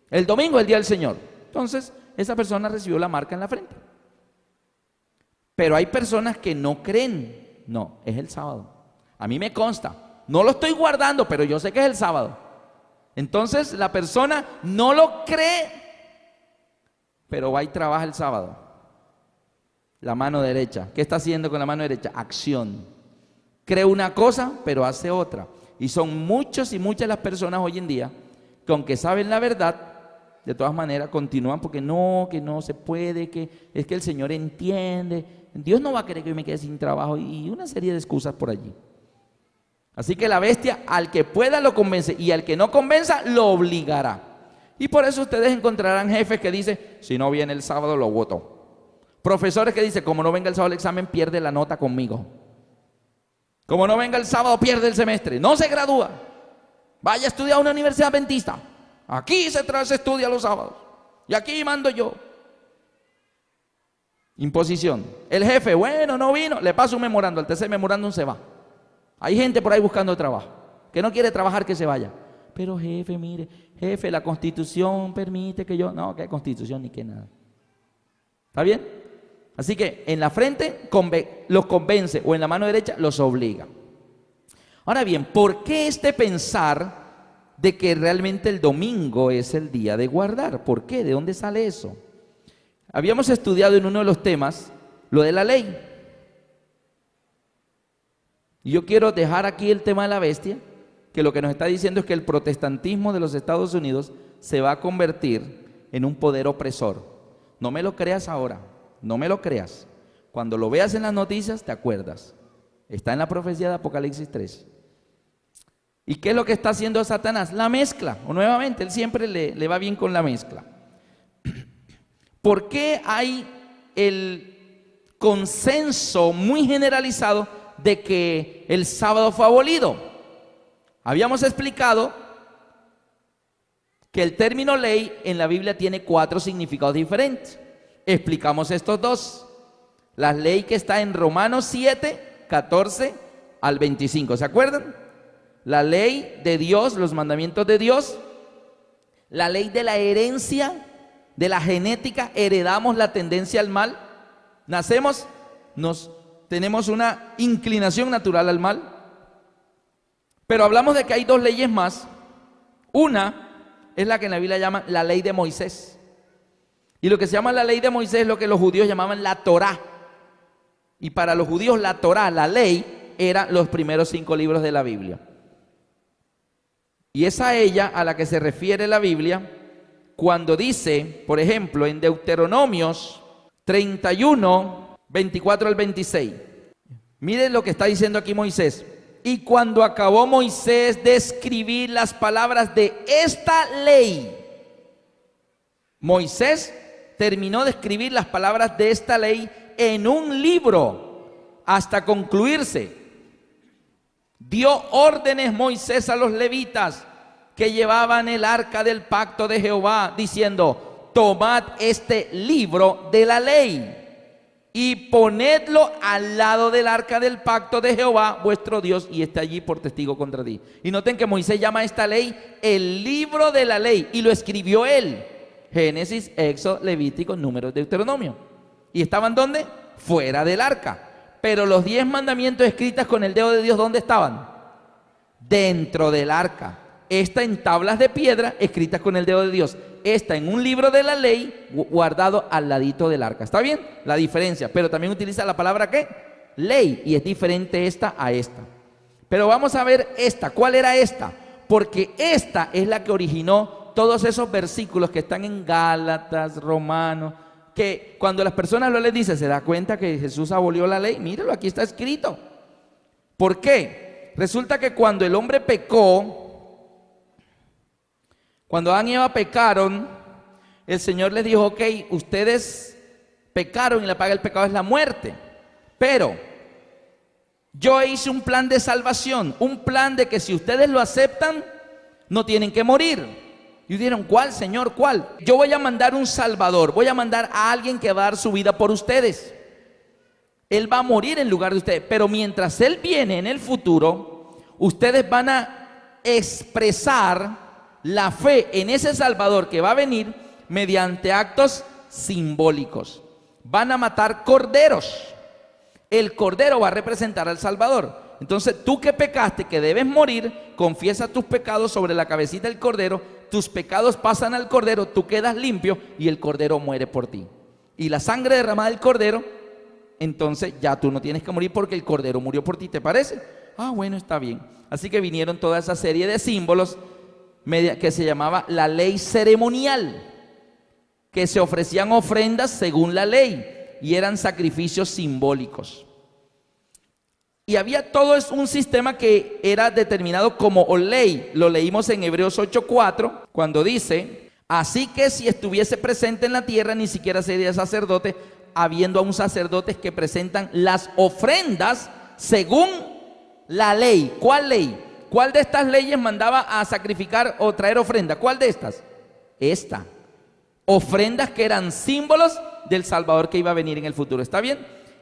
El domingo es el día del Señor. Entonces, esa persona recibió la marca en la frente. Pero hay personas que no creen. No, es el sábado. A mí me consta. No lo estoy guardando, pero yo sé que es el sábado. Entonces la persona no lo cree, pero va y trabaja el sábado. La mano derecha. ¿Qué está haciendo con la mano derecha? Acción. Cree una cosa, pero hace otra. Y son muchos y muchas las personas hoy en día que aunque saben la verdad, de todas maneras continúan porque que no se puede, que es que el Señor entiende. Dios no va a querer que yo me quede sin trabajo y una serie de excusas por allí. Así que la bestia al que pueda lo convence y al que no convenza lo obligará. Y por eso ustedes encontrarán jefes que dicen, si no viene el sábado lo voto. Profesores que dicen, como no venga el sábado el examen pierde la nota conmigo. Como no venga el sábado pierde el semestre, no se gradúa. Vaya a estudiar a una universidad adventista. Aquí se estudia los sábados y aquí mando yo. Imposición. El jefe, bueno, no vino, le paso un memorando, al tercer memorándum se va. Hay gente por ahí buscando trabajo, que no quiere trabajar, que se vaya. Pero jefe, mire, jefe, la Constitución permite que yo... No, que Constitución ni que nada. ¿Está bien? Así que en la frente los convence o en la mano derecha los obliga. Ahora bien, ¿por qué este pensar de que realmente el domingo es el día de guardar? ¿Por qué? ¿De dónde sale eso? Habíamos estudiado en uno de los temas lo de la ley. Y yo quiero dejar aquí el tema de la bestia, que lo que nos está diciendo es que el protestantismo de los Estados Unidos se va a convertir en un poder opresor. No me lo creas ahora, no me lo creas. Cuando lo veas en las noticias te acuerdas. Está en la profecía de Apocalipsis 3. ¿Y qué es lo que está haciendo Satanás? La mezcla, o nuevamente, él siempre le va bien con la mezcla. ¿Por qué hay el consenso muy generalizado de que el sábado fue abolido? Habíamos explicado que el término ley en la Biblia tiene 4 significados diferentes. Explicamos estos 2. La ley que está en Romanos 7, 14 al 25, ¿se acuerdan? La ley de Dios, los mandamientos de Dios, la ley de la herencia, de la genética, heredamos la tendencia al mal, nacemos, tenemos una inclinación natural al mal, pero hablamos de que hay 2 leyes más. Una es la que en la Biblia llaman la ley de Moisés, y lo que se llama la ley de Moisés es lo que los judíos llamaban la Torá, y para los judíos la Torá, la ley, eran los primeros 5 libros de la Biblia. Y es a ella a la que se refiere la Biblia cuando dice, por ejemplo, en Deuteronomios 31, 24 al 26. Miren lo que está diciendo aquí Moisés. Y cuando acabó Moisés de escribir las palabras de esta ley, Moisés terminó de escribir las palabras de esta ley en un libro hasta concluirse. Dio órdenes Moisés a los levitas que llevaban el arca del pacto de Jehová, diciendo, tomad este libro de la ley y ponedlo al lado del arca del pacto de Jehová, vuestro Dios, y esté allí por testigo contra ti. Y noten que Moisés llama a esta ley el libro de la ley, y lo escribió él. Génesis, Éxodo, Levítico, Números, Deuteronomio. ¿Y estaban dónde? Fuera del arca. Pero los 10 mandamientos escritos con el dedo de Dios, ¿dónde estaban? Dentro del arca. Esta en tablas de piedra escritas con el dedo de Dios. Esta en un libro de la ley guardado al ladito del arca. ¿Está bien? La diferencia. Pero también utiliza la palabra ¿qué? Ley. Y es diferente esta a esta. Pero vamos a ver esta. ¿Cuál era esta? Porque esta es la que originó todos esos versículos que están en Gálatas, Romanos, que cuando las personas lo les dicen, se da cuenta que Jesús abolió la ley. Míralo, aquí está escrito. ¿Por qué? Resulta que cuando el hombre pecó, cuando Adán y Eva pecaron, el Señor les dijo, ok, ustedes pecaron y la paga del pecado es la muerte, pero yo hice un plan de salvación, un plan de que si ustedes lo aceptan, no tienen que morir. Y dijeron, ¿cuál, Señor? ¿Cuál? Yo voy a mandar un Salvador, voy a mandar a alguien que va a dar su vida por ustedes. Él va a morir en lugar de ustedes, pero mientras Él viene en el futuro, ustedes van a expresar la fe en ese Salvador que va a venir mediante actos simbólicos. Van a matar corderos. El cordero va a representar al Salvador. Entonces tú que pecaste, que debes morir, confiesa tus pecados sobre la cabecita del cordero, tus pecados pasan al cordero, tú quedas limpio y el cordero muere por ti. Y la sangre derramada del cordero, entonces ya tú no tienes que morir porque el cordero murió por ti, ¿te parece? Ah, bueno, está bien. Así que vinieron toda esa serie de símbolos que se llamaba la ley ceremonial, que se ofrecían ofrendas según la ley y eran sacrificios simbólicos. Y había todo un sistema que era determinado como ley. Lo leímos en Hebreos 8:4, cuando dice: así que si estuviese presente en la tierra, ni siquiera sería sacerdote, habiendo aún sacerdotes que presentan las ofrendas según la ley. ¿Cuál ley? ¿Cuál de estas leyes mandaba a sacrificar o traer ofrenda? ¿Cuál de estas? Esta. Ofrendas que eran símbolos del Salvador que iba a venir en el futuro. ¿Está bien?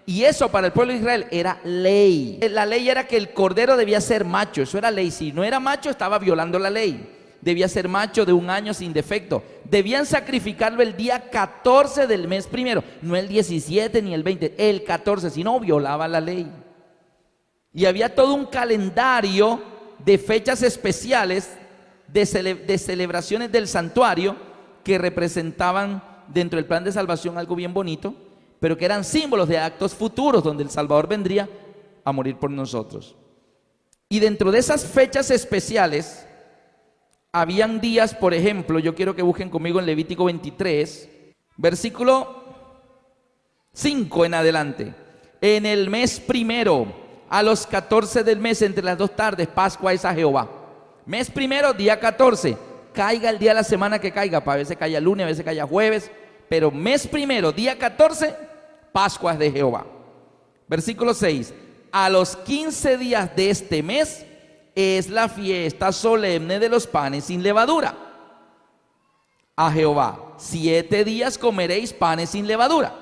Y eso para el pueblo de Israel era ley. La ley era que el cordero debía ser macho. Eso era ley. Si no era macho, estaba violando la ley. Debía ser macho de 1 año sin defecto. Debían sacrificarlo el día 14 del mes primero. No el 17 ni el 20. El 14. Si no, violaba la ley. Y había todo un calendario de fechas especiales, de celebraciones del santuario, que representaban dentro del plan de salvación algo bien bonito, pero que eran símbolos de actos futuros donde el Salvador vendría a morir por nosotros. Y dentro de esas fechas especiales habían días, por ejemplo, yo quiero que busquen conmigo en Levítico 23, versículo 5 en adelante. En el mes primero, a los 14 del mes, entre las 2 tardes, Pascua es a Jehová. Mes primero, día 14, caiga el día de la semana que caiga, a veces caiga lunes, a veces caiga jueves, pero mes primero, día 14, Pascua es de Jehová. Versículo 6, a los 15 días de este mes es la fiesta solemne de los panes sin levadura a Jehová. 7 días comeréis panes sin levadura.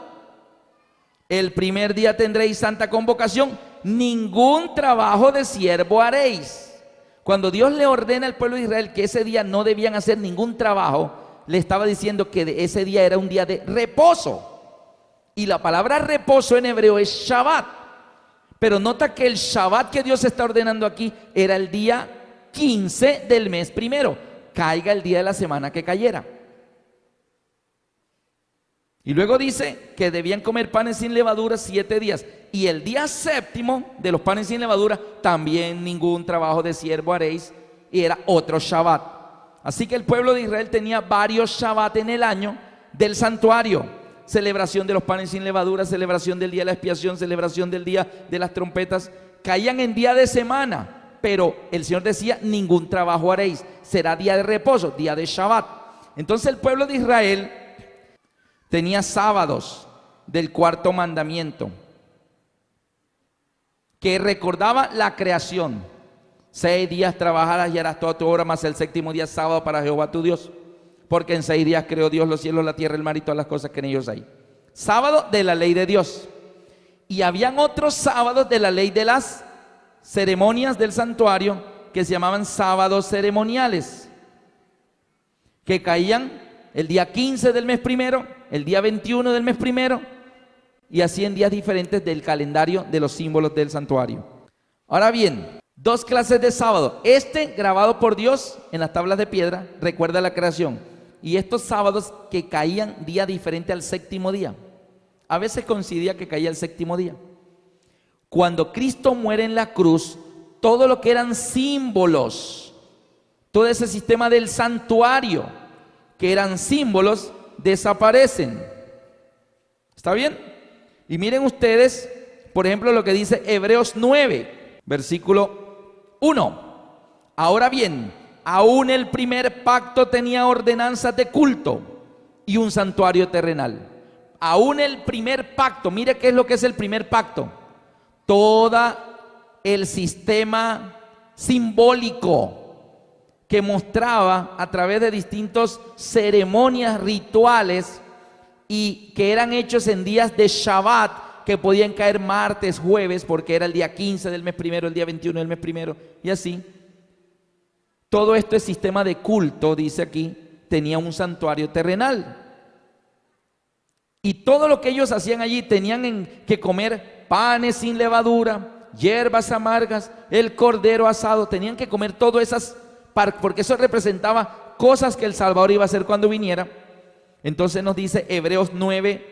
El primer día tendréis santa convocación, ningún trabajo de siervo haréis. Cuando Dios le ordena al pueblo de Israel que ese día no debían hacer ningún trabajo, le estaba diciendo que ese día era un día de reposo. Y la palabra reposo en hebreo es Shabbat. Pero nota que el Shabbat que Dios está ordenando aquí era el día 15 del mes primero, caiga el día de la semana que cayera. Y luego dice que debían comer panes sin levadura 7 días. Y el día séptimo de los panes sin levadura, también ningún trabajo de siervo haréis. Y era otro Shabbat. Así que el pueblo de Israel tenía varios Shabbat en el año del santuario. Celebración de los panes sin levadura, celebración del día de la expiación, celebración del día de las trompetas. Caían en día de semana, pero el Señor decía: ningún trabajo haréis. Será día de reposo, día de Shabbat. Entonces el pueblo de Israel tenía sábados del 4º mandamiento, que recordaba la creación. 6 días trabajarás y harás toda tu obra, mas el 7º día sábado para Jehová tu Dios. Porque en 6 días creó Dios los cielos, la tierra, el mar y todas las cosas que en ellos hay. Sábado de la ley de Dios. Y habían otros sábados de la ley de las ceremonias del santuario, que se llamaban sábados ceremoniales, que caían el día 15 del mes primero, el día 21 del mes primero, y así en días diferentes del calendario de los símbolos del santuario. Ahora bien, 2 clases de sábado. Grabado por Dios en las tablas de piedra, recuerda la creación. Y estos sábados que caían día diferente al 7º día. A veces coincidía que caía el 7º día. Cuando Cristo muere en la cruz, todo lo que eran símbolos, todo ese sistema del santuario, que eran símbolos, desaparecen. ¿Está bien? Y miren ustedes, por ejemplo, lo que dice Hebreos 9, versículo 1. Ahora bien, aún el primer pacto tenía ordenanzas de culto y un santuario terrenal. Aún el primer pacto, mire qué es lo que es el primer pacto. Todo el sistema simbólico que mostraba a través de distintas ceremonias rituales y que eran hechos en días de Shabbat, que podían caer martes, jueves, porque era el día 15 del mes primero, el día 21 del mes primero, y así. Todo esto es sistema de culto, dice aquí, tenía un santuario terrenal. Y todo lo que ellos hacían allí tenían que comer panes sin levadura, hierbas amargas, el cordero asado, tenían que comer todas esas, porque eso representaba cosas que el Salvador iba a hacer cuando viniera. Entonces nos dice Hebreos 9,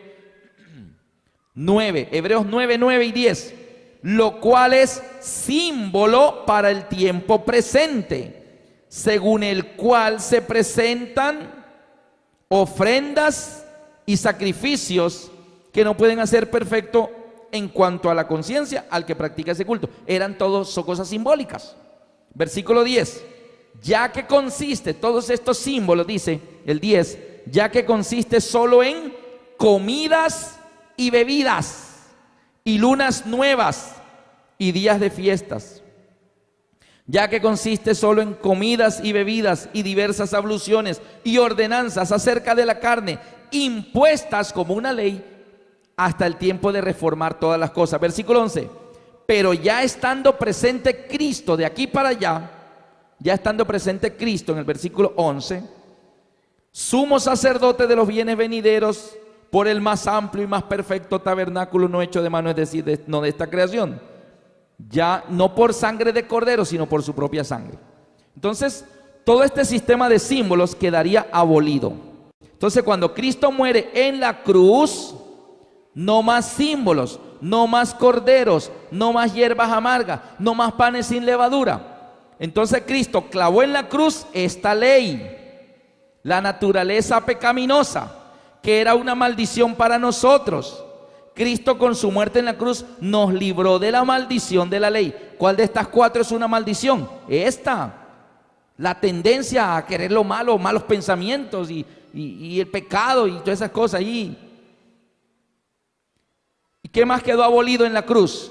9 y 10. lo cual es símbolo para el tiempo presente, según el cual se presentan ofrendas y sacrificios que no pueden hacer perfecto en cuanto a la conciencia al que practica ese culto. Eran todos cosas simbólicas. Versículo 10, ya que consiste, todos estos símbolos, dice el 10, ya que consiste solo en comidas y bebidas, y lunas nuevas y días de fiestas, ya que consiste solo en comidas y bebidas y diversas abluciones y ordenanzas acerca de la carne, impuestas como una ley hasta el tiempo de reformar todas las cosas. Versículo 11, pero ya estando presente Cristo de aquí para allá, ya estando presente Cristo en el versículo 11, sumo sacerdote de los bienes venideros, por el más amplio y más perfecto tabernáculo no hecho de mano, es decir, no de esta creación, ya no por sangre de cordero, sino por su propia sangre. Entonces, todo este sistema de símbolos quedaría abolido. Entonces, cuando Cristo muere en la cruz, no más símbolos, no más corderos, no más hierbas amargas, no más panes sin levadura. Entonces Cristo clavó en la cruz esta ley, la naturaleza pecaminosa, que era una maldición para nosotros. Cristo con su muerte en la cruz nos libró de la maldición de la ley. ¿Cuál de estas cuatro es una maldición? Esta, la tendencia a querer lo malo, malos pensamientos y el pecado y todas esas cosas ahí. ¿Y qué más quedó abolido en la cruz?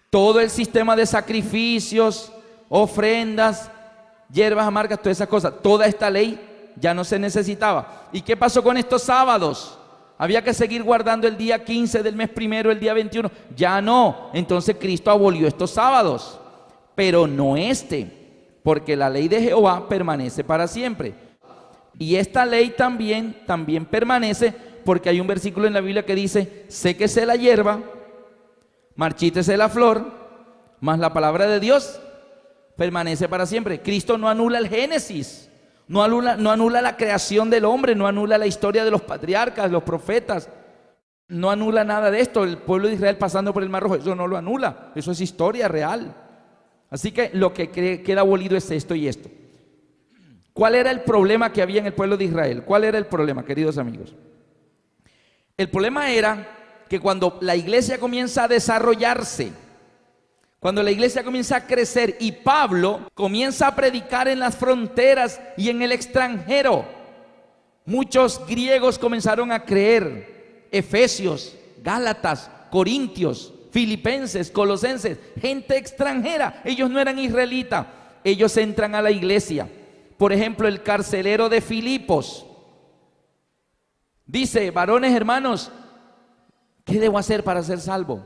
Todo el sistema de sacrificios, ofrendas, hierbas amargas, todas esas cosas. Toda esta ley ya no se necesitaba. ¿Y qué pasó con estos sábados? Había que seguir guardando el día 15 del mes primero, el día 21. Ya no. Entonces Cristo abolió estos sábados, pero no este, porque la ley de Jehová permanece para siempre. Y esta ley también permanece, porque hay un versículo en la Biblia que dice: séquese la hierba, marchítese la flor, mas la palabra de Dios permanece para siempre. Cristo no anula el Génesis, no anula la creación del hombre, no anula la historia de los patriarcas, los profetas, no anula nada de esto. El pueblo de Israel pasando por el Mar Rojo, eso no lo anula, eso es historia real. Así que lo que queda abolido es esto y esto. ¿Cuál era el problema que había en el pueblo de Israel? ¿Cuál era el problema, queridos amigos? El problema era que cuando la iglesia comienza a desarrollarse, cuando la iglesia comienza a crecer y Pablo comienza a predicar en las fronteras y en el extranjero, muchos griegos comenzaron a creer, efesios, gálatas, corintios, filipenses, colosenses, gente extranjera. Ellos no eran israelitas, ellos entran a la iglesia. Por ejemplo, el carcelero de Filipos dice: varones hermanos, ¿qué debo hacer para ser salvo?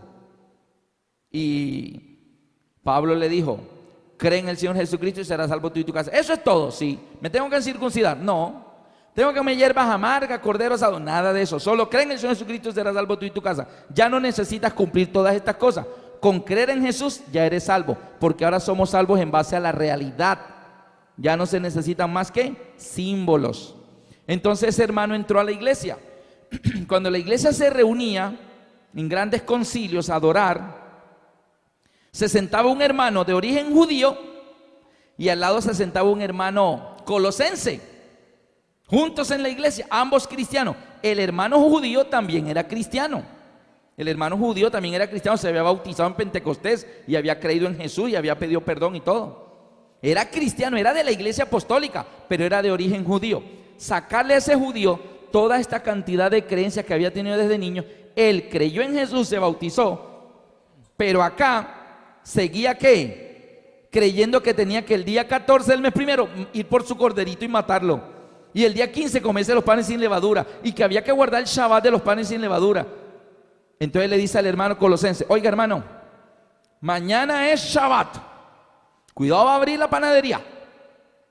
Y Pablo le dijo: cree en el Señor Jesucristo y serás salvo tú y tu casa. Eso es todo. Sí. ¿Me tengo que circuncidar? No. ¿Tengo que comer hierbas amargas, cordero asado? Nada de eso. Solo cree en el Señor Jesucristo y serás salvo tú y tu casa. Ya no necesitas cumplir todas estas cosas. Con creer en Jesús ya eres salvo, porque ahora somos salvos en base a la realidad. Ya no se necesitan más que símbolos. Entonces ese hermano entró a la iglesia. Cuando la iglesia se reunía en grandes concilios a adorar, se sentaba un hermano de origen judío y al lado se sentaba un hermano colosense, juntos en la iglesia, ambos cristianos. El hermano judío también era cristiano. El hermano judío también era cristiano, se había bautizado en Pentecostés y había creído en Jesús y había pedido perdón y todo. Era cristiano, era de la iglesia apostólica, pero era de origen judío. Sacarle a ese judío toda esta cantidad de creencias que había tenido desde niño. Él creyó en Jesús, se bautizó, pero acá seguía ¿qué? Creyendo que tenía que el día 14 del mes primero ir por su corderito y matarlo, y el día 15 comerse los panes sin levadura, y que había que guardar el Shabbat de los panes sin levadura. Entonces le dice al hermano colosense: oiga hermano, mañana es Shabbat, cuidado, va a abrir la panadería,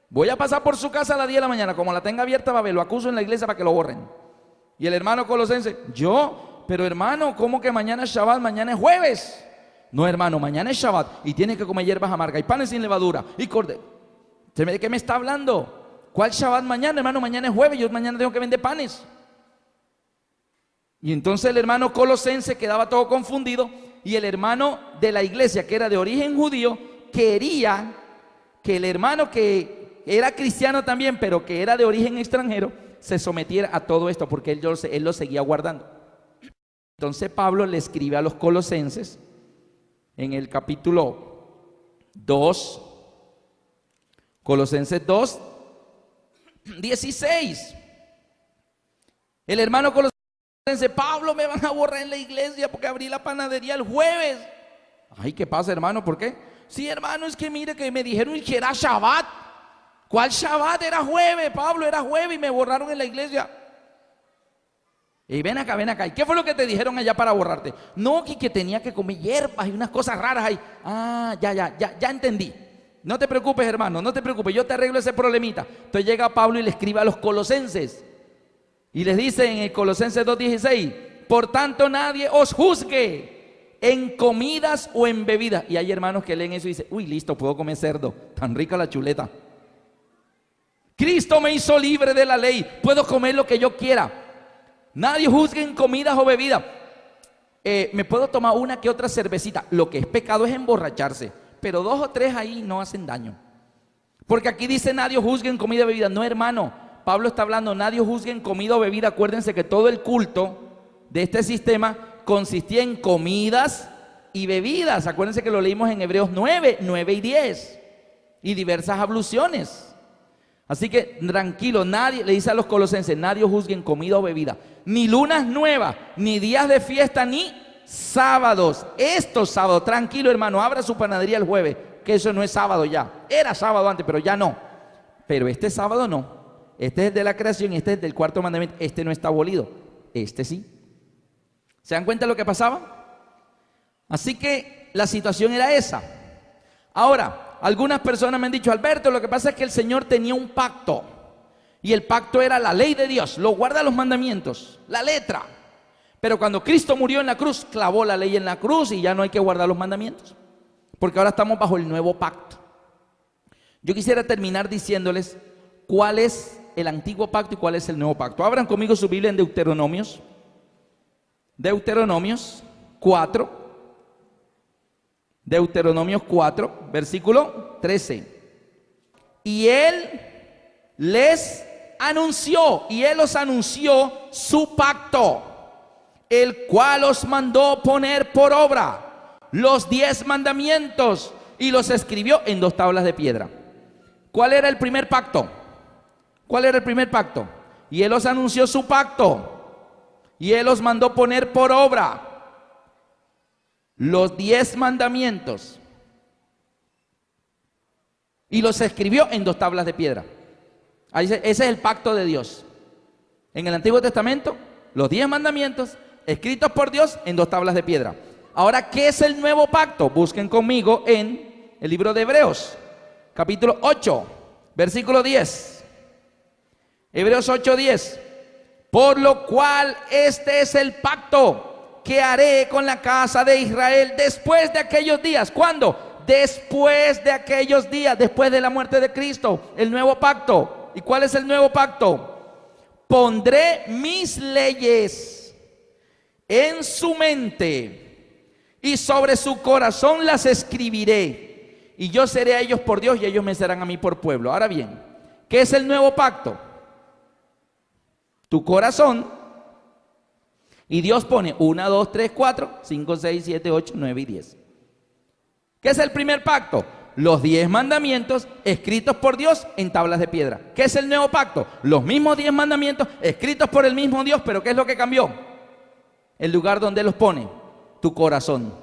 voy a pasar por su casa a las 10 de la mañana, como la tenga abierta va a ver, lo acuso en la iglesia para que lo borren. Y el hermano colosense: pero hermano, ¿cómo que mañana es Shabbat? Mañana es jueves. No hermano, mañana es Shabbat y tiene que comer hierbas amargas y panes sin levadura y cordero. ¿De qué me está hablando? ¿Cuál Shabbat mañana, hermano? Mañana es jueves, yo mañana tengo que vender panes. Y entonces el hermano colosense quedaba todo confundido y el hermano de la iglesia, que era de origen judío, quería que el hermano que era cristiano también, pero que era de origen extranjero, se sometiera a todo esto, porque él lo seguía guardando. Entonces Pablo le escribe a los colosenses en el capítulo 2, Colosenses 2, 16. El hermano colosense: Pablo, me van a borrar en la iglesia porque abrí la panadería el jueves. Ay, ¿qué pasa, hermano? ¿Por qué? Sí, hermano, es que mire que me dijeron que era Shabbat. ¿Cuál Shabbat? Era jueves, Pablo, era jueves y me borraron en la iglesia. Y ven acá. ¿Y qué fue lo que te dijeron allá para borrarte? No, que tenía que comer hierbas y unas cosas raras ahí. Ah, ya entendí. No te preocupes, hermano, no te preocupes, yo te arreglo ese problemita. Entonces llega Pablo y le escribe a los colosenses. Y les dice en el Colosenses 2:16: por tanto nadie os juzgue en comidas o en bebidas. Y hay hermanos que leen eso y dicen: uy, listo, puedo comer cerdo, tan rica la chuleta. Cristo me hizo libre de la ley, puedo comer lo que yo quiera. Nadie juzgue en comidas o bebidas. Me puedo tomar una que otra cervecita. Lo que es pecado es emborracharse, pero 2 o 3 ahí no hacen daño. Porque aquí dice: nadie juzgue en comida o bebida. No, hermano, Pablo está hablando: nadie juzgue en comida o bebida. Acuérdense que todo el culto de este sistema consistía en comidas y bebidas. Acuérdense que lo leímos en Hebreos 9 y 10, y diversas abluciones. Así que tranquilo, nadie, le dice a los colosenses: nadie juzgue en comida o bebida, ni lunas nuevas, ni días de fiesta, ni sábados. Estos sábados, tranquilo, hermano, abra su panadería el jueves, que eso no es sábado ya. Era sábado antes, pero ya no. Pero este sábado no. Este es el de la creación y este es el del cuarto mandamiento. Este no está abolido, este sí. ¿Se dan cuenta de lo que pasaba? Así que la situación era esa. Ahora, algunas personas me han dicho: Alberto, lo que pasa es que el Señor tenía un pacto, y el pacto era la ley de Dios, lo guarda los mandamientos, la letra. Pero cuando Cristo murió en la cruz, clavó la ley en la cruz y ya no hay que guardar los mandamientos, porque ahora estamos bajo el nuevo pacto. Yo quisiera terminar diciéndoles cuál es el antiguo pacto y cuál es el nuevo pacto. Abran conmigo su Biblia en Deuteronomios 4. Deuteronomios 4, versículo 13. Y él os anunció su pacto, el cual os mandó poner por obra los 10 mandamientos y los escribió en 2 tablas de piedra. ¿Cuál era el primer pacto? Y él os anunció su pacto y él os mandó poner por obra los 10 mandamientos y los escribió en 2 tablas de piedra. Ahí ese es el pacto de Dios. En el Antiguo Testamento, los 10 mandamientos escritos por Dios en 2 tablas de piedra. Ahora, ¿qué es el nuevo pacto? Busquen conmigo en el libro de Hebreos, capítulo 8, versículo 10. Hebreos 8:10. Por lo cual este es el pacto que haré con la casa de Israel después de aquellos días. ¿Cuándo? Después de aquellos días, después de la muerte de Cristo, el nuevo pacto. ¿Y cuál es el nuevo pacto? Pondré mis leyes en su mente y sobre su corazón las escribiré, y yo seré a ellos por Dios y ellos me serán a mí por pueblo. Ahora bien, ¿qué es el nuevo pacto? Tu corazón. Y Dios pone 1, 2, 3, 4, 5, 6, 7, 8, 9 y 10. ¿Qué es el primer pacto? Los 10 mandamientos escritos por Dios en tablas de piedra. ¿Qué es el nuevo pacto? Los mismos 10 mandamientos escritos por el mismo Dios, pero ¿qué es lo que cambió? El lugar donde los pone, tu corazón.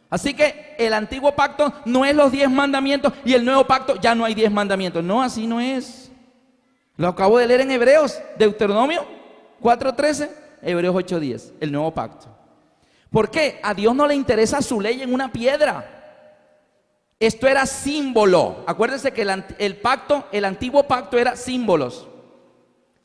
Así que el antiguo pacto no es los 10 mandamientos y el nuevo pacto ya no hay 10 mandamientos. No, así no es. Lo acabo de leer en Hebreos, Deuteronomio 4:13, Hebreos 8:10, el nuevo pacto. ¿Por qué? A Dios no le interesa su ley en una piedra. Esto era símbolo. Acuérdense que el antiguo pacto era símbolos.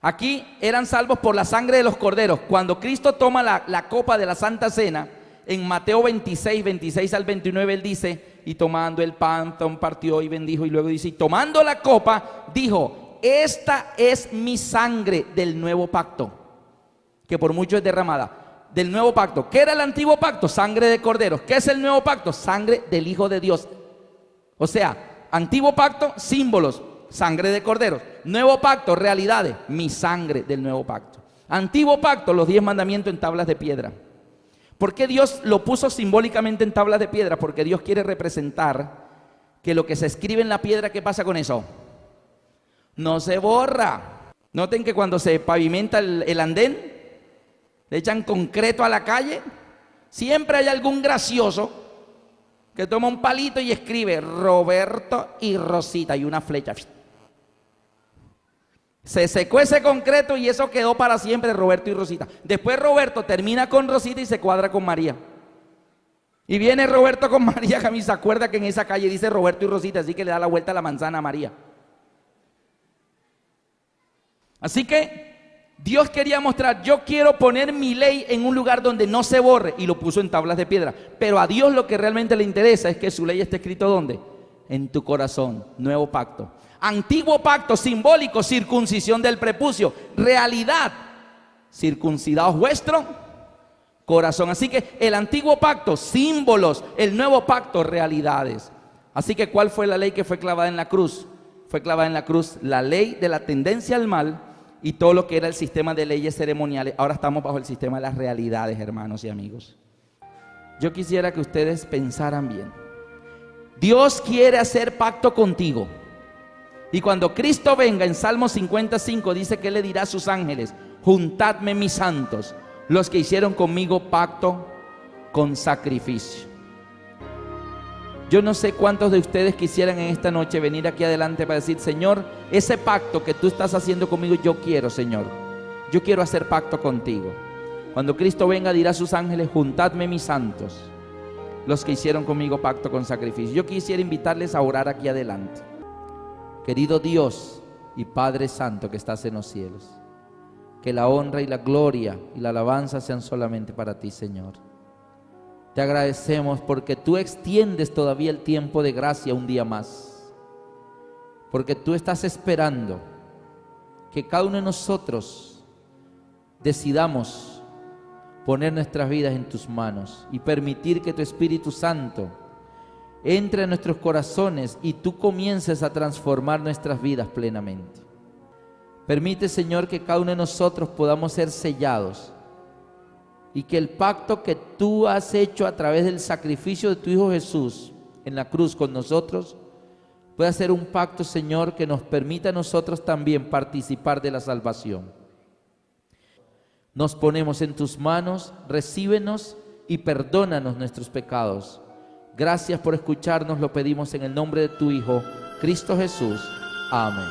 Aquí eran salvos por la sangre de los corderos. Cuando Cristo toma la copa de la Santa Cena, en Mateo 26 al 29, él dice: y tomando el pan, partió y bendijo, y luego dice: y tomando la copa, dijo: esta es mi sangre del nuevo pacto, que por mucho es derramada. del nuevo pacto. ¿Qué era el antiguo pacto? Sangre de corderos. ¿Qué es el nuevo pacto? Sangre del Hijo de Dios. O sea, antiguo pacto, símbolos, sangre de corderos. Nuevo pacto, realidades, mi sangre del nuevo pacto. Antiguo pacto, los 10 mandamientos en tablas de piedra. ¿Por qué Dios lo puso simbólicamente en tablas de piedra? Porque Dios quiere representar que lo que se escribe en la piedra, ¿qué pasa con eso? No se borra. Noten que cuando se pavimenta el andén, le echan concreto a la calle, siempre hay algún gracioso que toma un palito y escribe Roberto y Rosita y una flecha. Se secó ese concreto y eso quedó para siempre, Roberto y Rosita. Después Roberto termina con Rosita y se cuadra con María. Y viene Roberto con María, que a mí se acuerda que en esa calle dice Roberto y Rosita, así que le da la vuelta a la manzana a María. Así que Dios quería mostrar, yo quiero poner mi ley en un lugar donde no se borre, y lo puso en tablas de piedra. Pero a Dios lo que realmente le interesa es que su ley esté escrito ¿dónde? En tu corazón. Nuevo pacto. Antiguo pacto, simbólico, circuncisión del prepucio. Realidad, circuncidaos vuestro corazón. Así que el antiguo pacto, símbolos. El nuevo pacto, realidades. Así que ¿cuál fue la ley que fue clavada en la cruz? Fue clavada en la cruz la ley de la tendencia al mal y todo lo que era el sistema de leyes ceremoniales. Ahora estamos bajo el sistema de las realidades, hermanos y amigos. Yo quisiera que ustedes pensaran bien. Dios quiere hacer pacto contigo. Y cuando Cristo venga, en Salmo 55 dice que le dirá a sus ángeles: juntadme mis santos, los que hicieron conmigo pacto con sacrificio. Yo no sé cuántos de ustedes quisieran en esta noche venir aquí adelante para decir: Señor, ese pacto que tú estás haciendo conmigo, yo quiero, Señor. Yo quiero hacer pacto contigo. Cuando Cristo venga, dirá a sus ángeles: juntadme mis santos, los que hicieron conmigo pacto con sacrificio. Yo quisiera invitarles a orar aquí adelante. Querido Dios y Padre Santo que estás en los cielos, que la honra y la gloria y la alabanza sean solamente para ti, Señor. Te agradecemos porque tú extiendes todavía el tiempo de gracia un día más, porque tú estás esperando que cada uno de nosotros decidamos poner nuestras vidas en tus manos y permitir que tu Espíritu Santo entre en nuestros corazones y tú comiences a transformar nuestras vidas plenamente. Permite, Señor, que cada uno de nosotros podamos ser sellados y que el pacto que tú has hecho a través del sacrificio de tu Hijo Jesús en la cruz con nosotros pueda ser un pacto, Señor, que nos permita a nosotros también participar de la salvación. Nos ponemos en tus manos, recíbenos y perdónanos nuestros pecados. Gracias por escucharnos, lo pedimos en el nombre de tu Hijo, Cristo Jesús. Amén.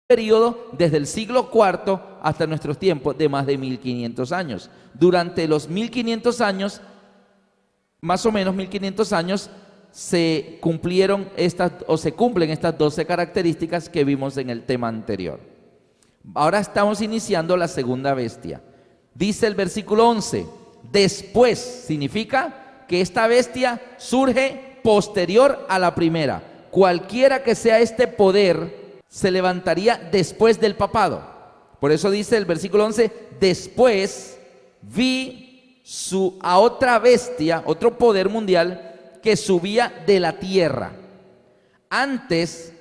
Periodo desde el siglo IV hasta nuestros tiempos de más de 1500 años. Durante los 1500 años, más o menos 1500 años, se cumplieron se cumplen estas 12 características que vimos en el tema anterior. Ahora estamos iniciando la segunda bestia. Dice el versículo 11, después, significa que esta bestia surge posterior a la primera. Cualquiera que sea este poder se levantaría después del papado. Por eso dice el versículo 11, después vi a otra bestia, otro poder mundial que subía de la tierra. Antes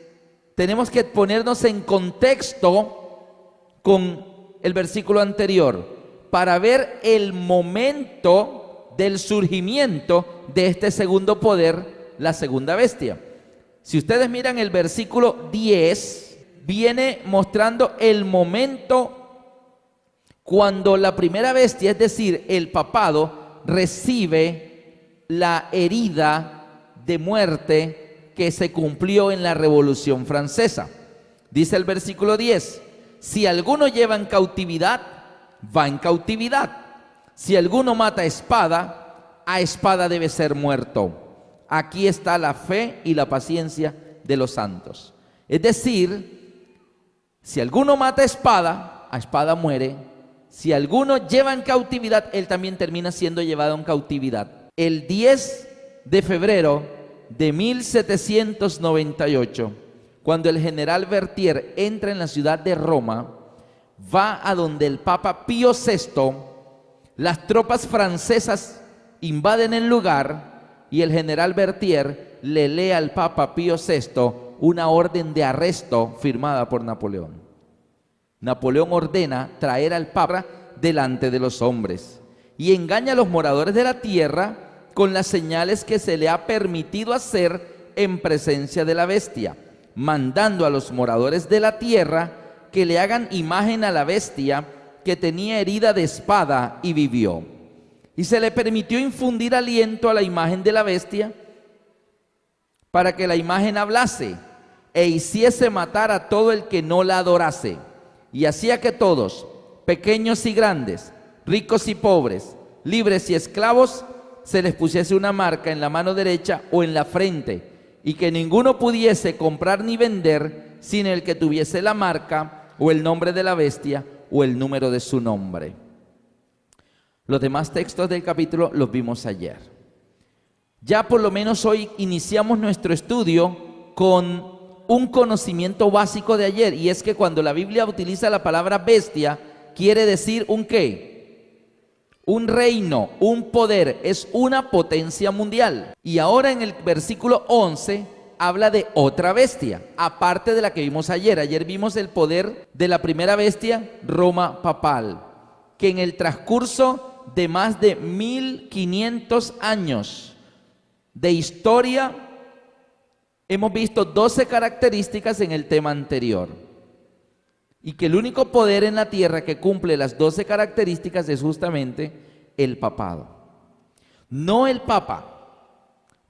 tenemos que ponernos en contexto con el versículo anterior para ver el momento del surgimiento de este segundo poder, la segunda bestia. Si ustedes miran el versículo 10, viene mostrando el momento cuando la primera bestia, es decir, el papado, recibe la herida de muerte que se cumplió en la Revolución Francesa. Dice el versículo 10, si alguno lleva en cautividad, va en cautividad. Si alguno mata a espada, a espada debe ser muerto. Aquí está la fe y la paciencia de los santos. Es decir, si alguno mata a espada muere. Si alguno lleva en cautividad, él también termina siendo llevado en cautividad. El 10 de febrero de 1798, cuando el general Berthier entra en la ciudad de Roma, va a donde el Papa Pío VI, las tropas francesas invaden el lugar y el general Berthier le lee al Papa Pío VI una orden de arresto firmada por Napoleón. Napoleón ordena traer al Papa delante de los hombres y engaña a los moradores de la tierra con las señales que se le ha permitido hacer en presencia de la bestia, mandando a los moradores de la tierra que le hagan imagen a la bestia que tenía herida de espada y vivió. Y se le permitió infundir aliento a la imagen de la bestia para que la imagen hablase e hiciese matar a todo el que no la adorase. Y hacía que todos, pequeños y grandes, ricos y pobres, libres y esclavos, se les pusiese una marca en la mano derecha o en la frente, y que ninguno pudiese comprar ni vender sin el que tuviese la marca o el nombre de la bestia o el número de su nombre. Los demás textos del capítulo los vimos ayer. Ya por lo menos hoy iniciamos nuestro estudio con un conocimiento básico de ayer, y es que cuando la Biblia utiliza la palabra bestia, quiere decir un ¿qué? Un reino, un poder, es una potencia mundial. Y ahora en el versículo 11 habla de otra bestia, aparte de la que vimos ayer. Ayer vimos el poder de la primera bestia, Roma papal, que en el transcurso de más de 1500 años de historia hemos visto 12 características en el tema anterior, y que el único poder en la tierra que cumple las 12 características es justamente el papado. No el papa,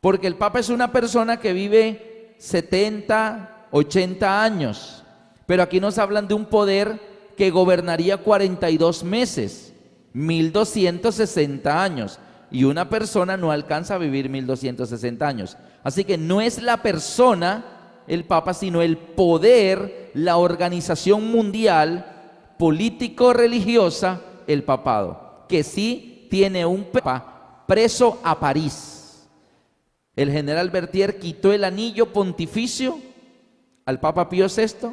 porque el papa es una persona que vive 70, 80 años, pero aquí nos hablan de un poder que gobernaría 42 meses, 1260 años, y una persona no alcanza a vivir 1260 años. Así que no es la persona, el Papa, sino el poder, la organización mundial, político-religiosa, el papado, que sí tiene un papa preso a París. El general Berthier quitó el anillo pontificio al Papa Pío VI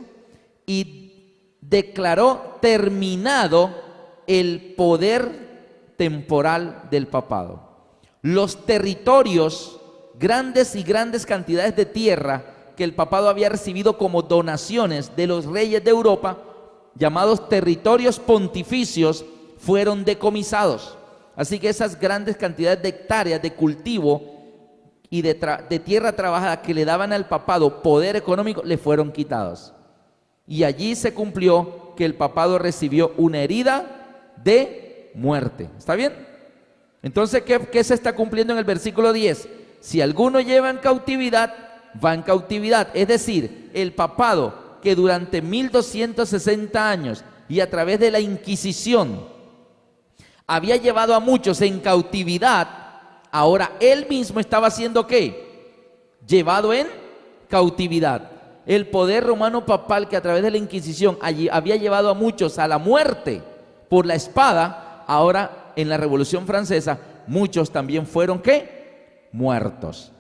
y declaró terminado el poder temporal del papado. Los territorios, grandes y grandes cantidades de tierra que el papado había recibido como donaciones de los reyes de Europa, llamados territorios pontificios, fueron decomisados. Así que esas grandes cantidades de hectáreas de cultivo y de tierra trabajada que le daban al papado poder económico, le fueron quitados. Y allí se cumplió que el papado recibió una herida de muerte. ¿Está bien? Entonces, ¿qué se está cumpliendo en el versículo 10? Si alguno lleva en cautividad, va en cautividad. Es decir, el papado que durante 1260 años y a través de la Inquisición había llevado a muchos en cautividad, ahora él mismo estaba haciendo ¿qué? Llevado en cautividad. El poder romano papal que a través de la Inquisición allí había llevado a muchos a la muerte por la espada, ahora en la Revolución Francesa muchos también fueron ¿qué? Muertos.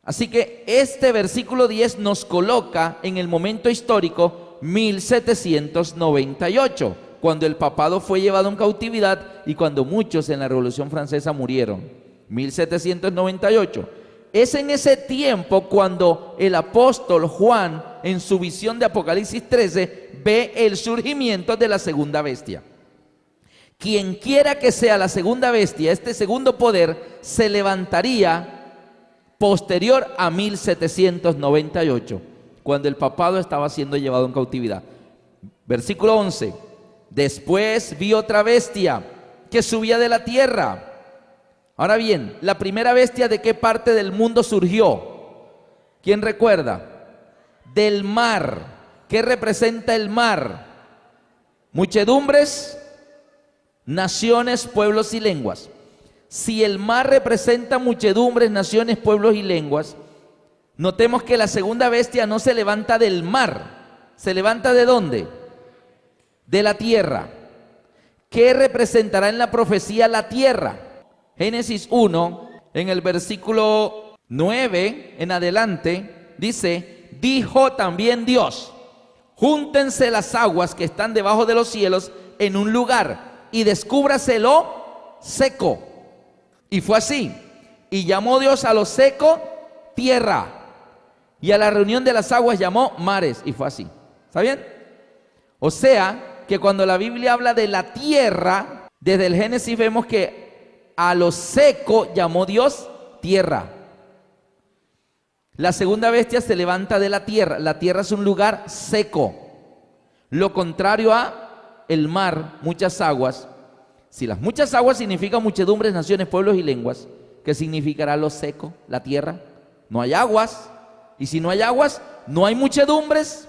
Así que este versículo 10 nos coloca en el momento histórico 1798, cuando el papado fue llevado en cautividad y cuando muchos en la Revolución Francesa murieron. 1798. Es en ese tiempo cuando el apóstol Juan, en su visión de Apocalipsis 13, ve el surgimiento de la segunda bestia. Quien quiera que sea la segunda bestia, este segundo poder, se levantaría posterior a 1798, cuando el papado estaba siendo llevado en cautividad. Versículo 11. Después vi otra bestia que subía de la tierra. Ahora bien, la primera bestia, ¿de qué parte del mundo surgió? ¿Quién recuerda? Del mar. ¿Qué representa el mar? Muchedumbres, naciones, pueblos y lenguas. Si el mar representa muchedumbres, naciones, pueblos y lenguas, notemos que la segunda bestia no se levanta del mar. ¿Se levanta de dónde? De la tierra. ¿Qué representará en la profecía la tierra? Génesis 1, en el versículo 9 en adelante, dice: dijo también Dios, júntense las aguas que están debajo de los cielos en un lugar y descúbrase lo seco. Y fue así. Y llamó Dios a lo seco tierra, y a la reunión de las aguas llamó mares. Y fue así. ¿Está bien? O sea, que cuando la Biblia habla de la tierra, desde el Génesis vemos que a lo seco llamó Dios tierra. La segunda bestia se levanta de la tierra. La tierra es un lugar seco. Lo contrario a el mar, muchas aguas. Si las muchas aguas significan muchedumbres, naciones, pueblos y lenguas, ¿qué significará lo seco, la tierra? No hay aguas. Y si no hay aguas, no hay muchedumbres,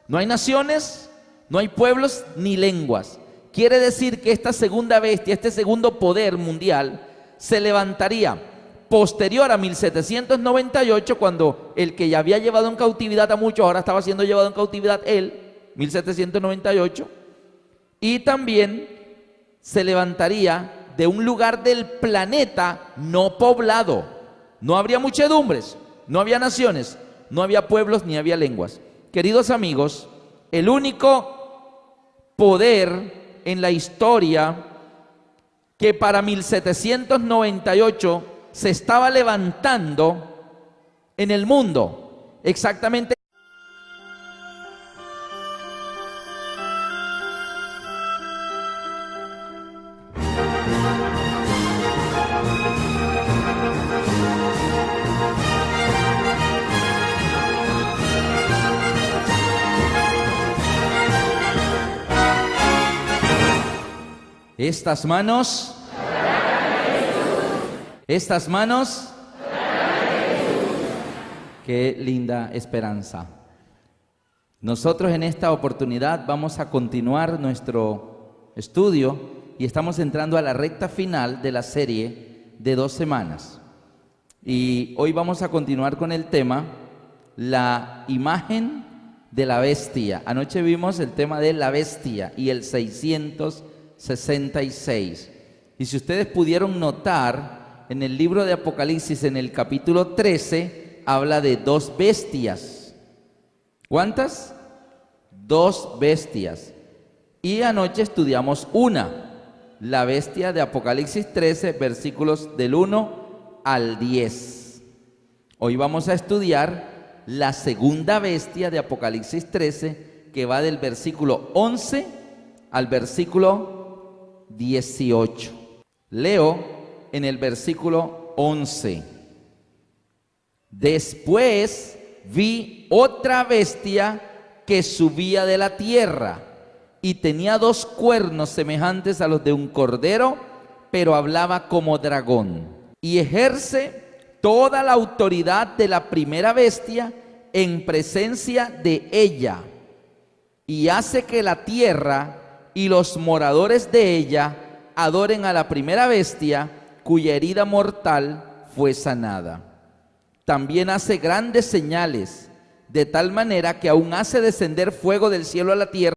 no hay naciones, no hay pueblos ni lenguas. Quiere decir que esta segunda bestia, este segundo poder mundial, se levantaría posterior a 1798, cuando el que ya había llevado en cautividad a muchos, ahora estaba siendo llevado en cautividad él, 1798, y también se levantaría de un lugar del planeta no poblado. No habría muchedumbres, no había naciones, no había pueblos ni había lenguas. Queridos amigos, el único poder en la historia que para 1798 se estaba levantando en el mundo, exactamente. Estas manos, qué linda esperanza. Nosotros en esta oportunidad vamos a continuar nuestro estudio y estamos entrando a la recta final de la serie de 2 semanas. Y hoy vamos a continuar con el tema, la imagen de la bestia. Anoche vimos el tema de la bestia y el 666. Y si ustedes pudieron notar, en el libro de Apocalipsis, en el capítulo 13, habla de 2 bestias. ¿Cuántas? 2 bestias. Y anoche estudiamos una, la bestia de Apocalipsis 13, versículos del 1 al 10. Hoy vamos a estudiar la segunda bestia de Apocalipsis 13, que va del versículo 11 al versículo 18. Leo en el versículo 11. Después vi otra bestia que subía de la tierra y tenía 2 cuernos semejantes a los de un cordero, pero hablaba como dragón, y ejerce toda la autoridad de la primera bestia en presencia de ella, y hace que la tierra y los moradores de ella adoren a la primera bestia, cuya herida mortal fue sanada. También hace grandes señales, de tal manera que aún hace descender fuego del cielo a la tierra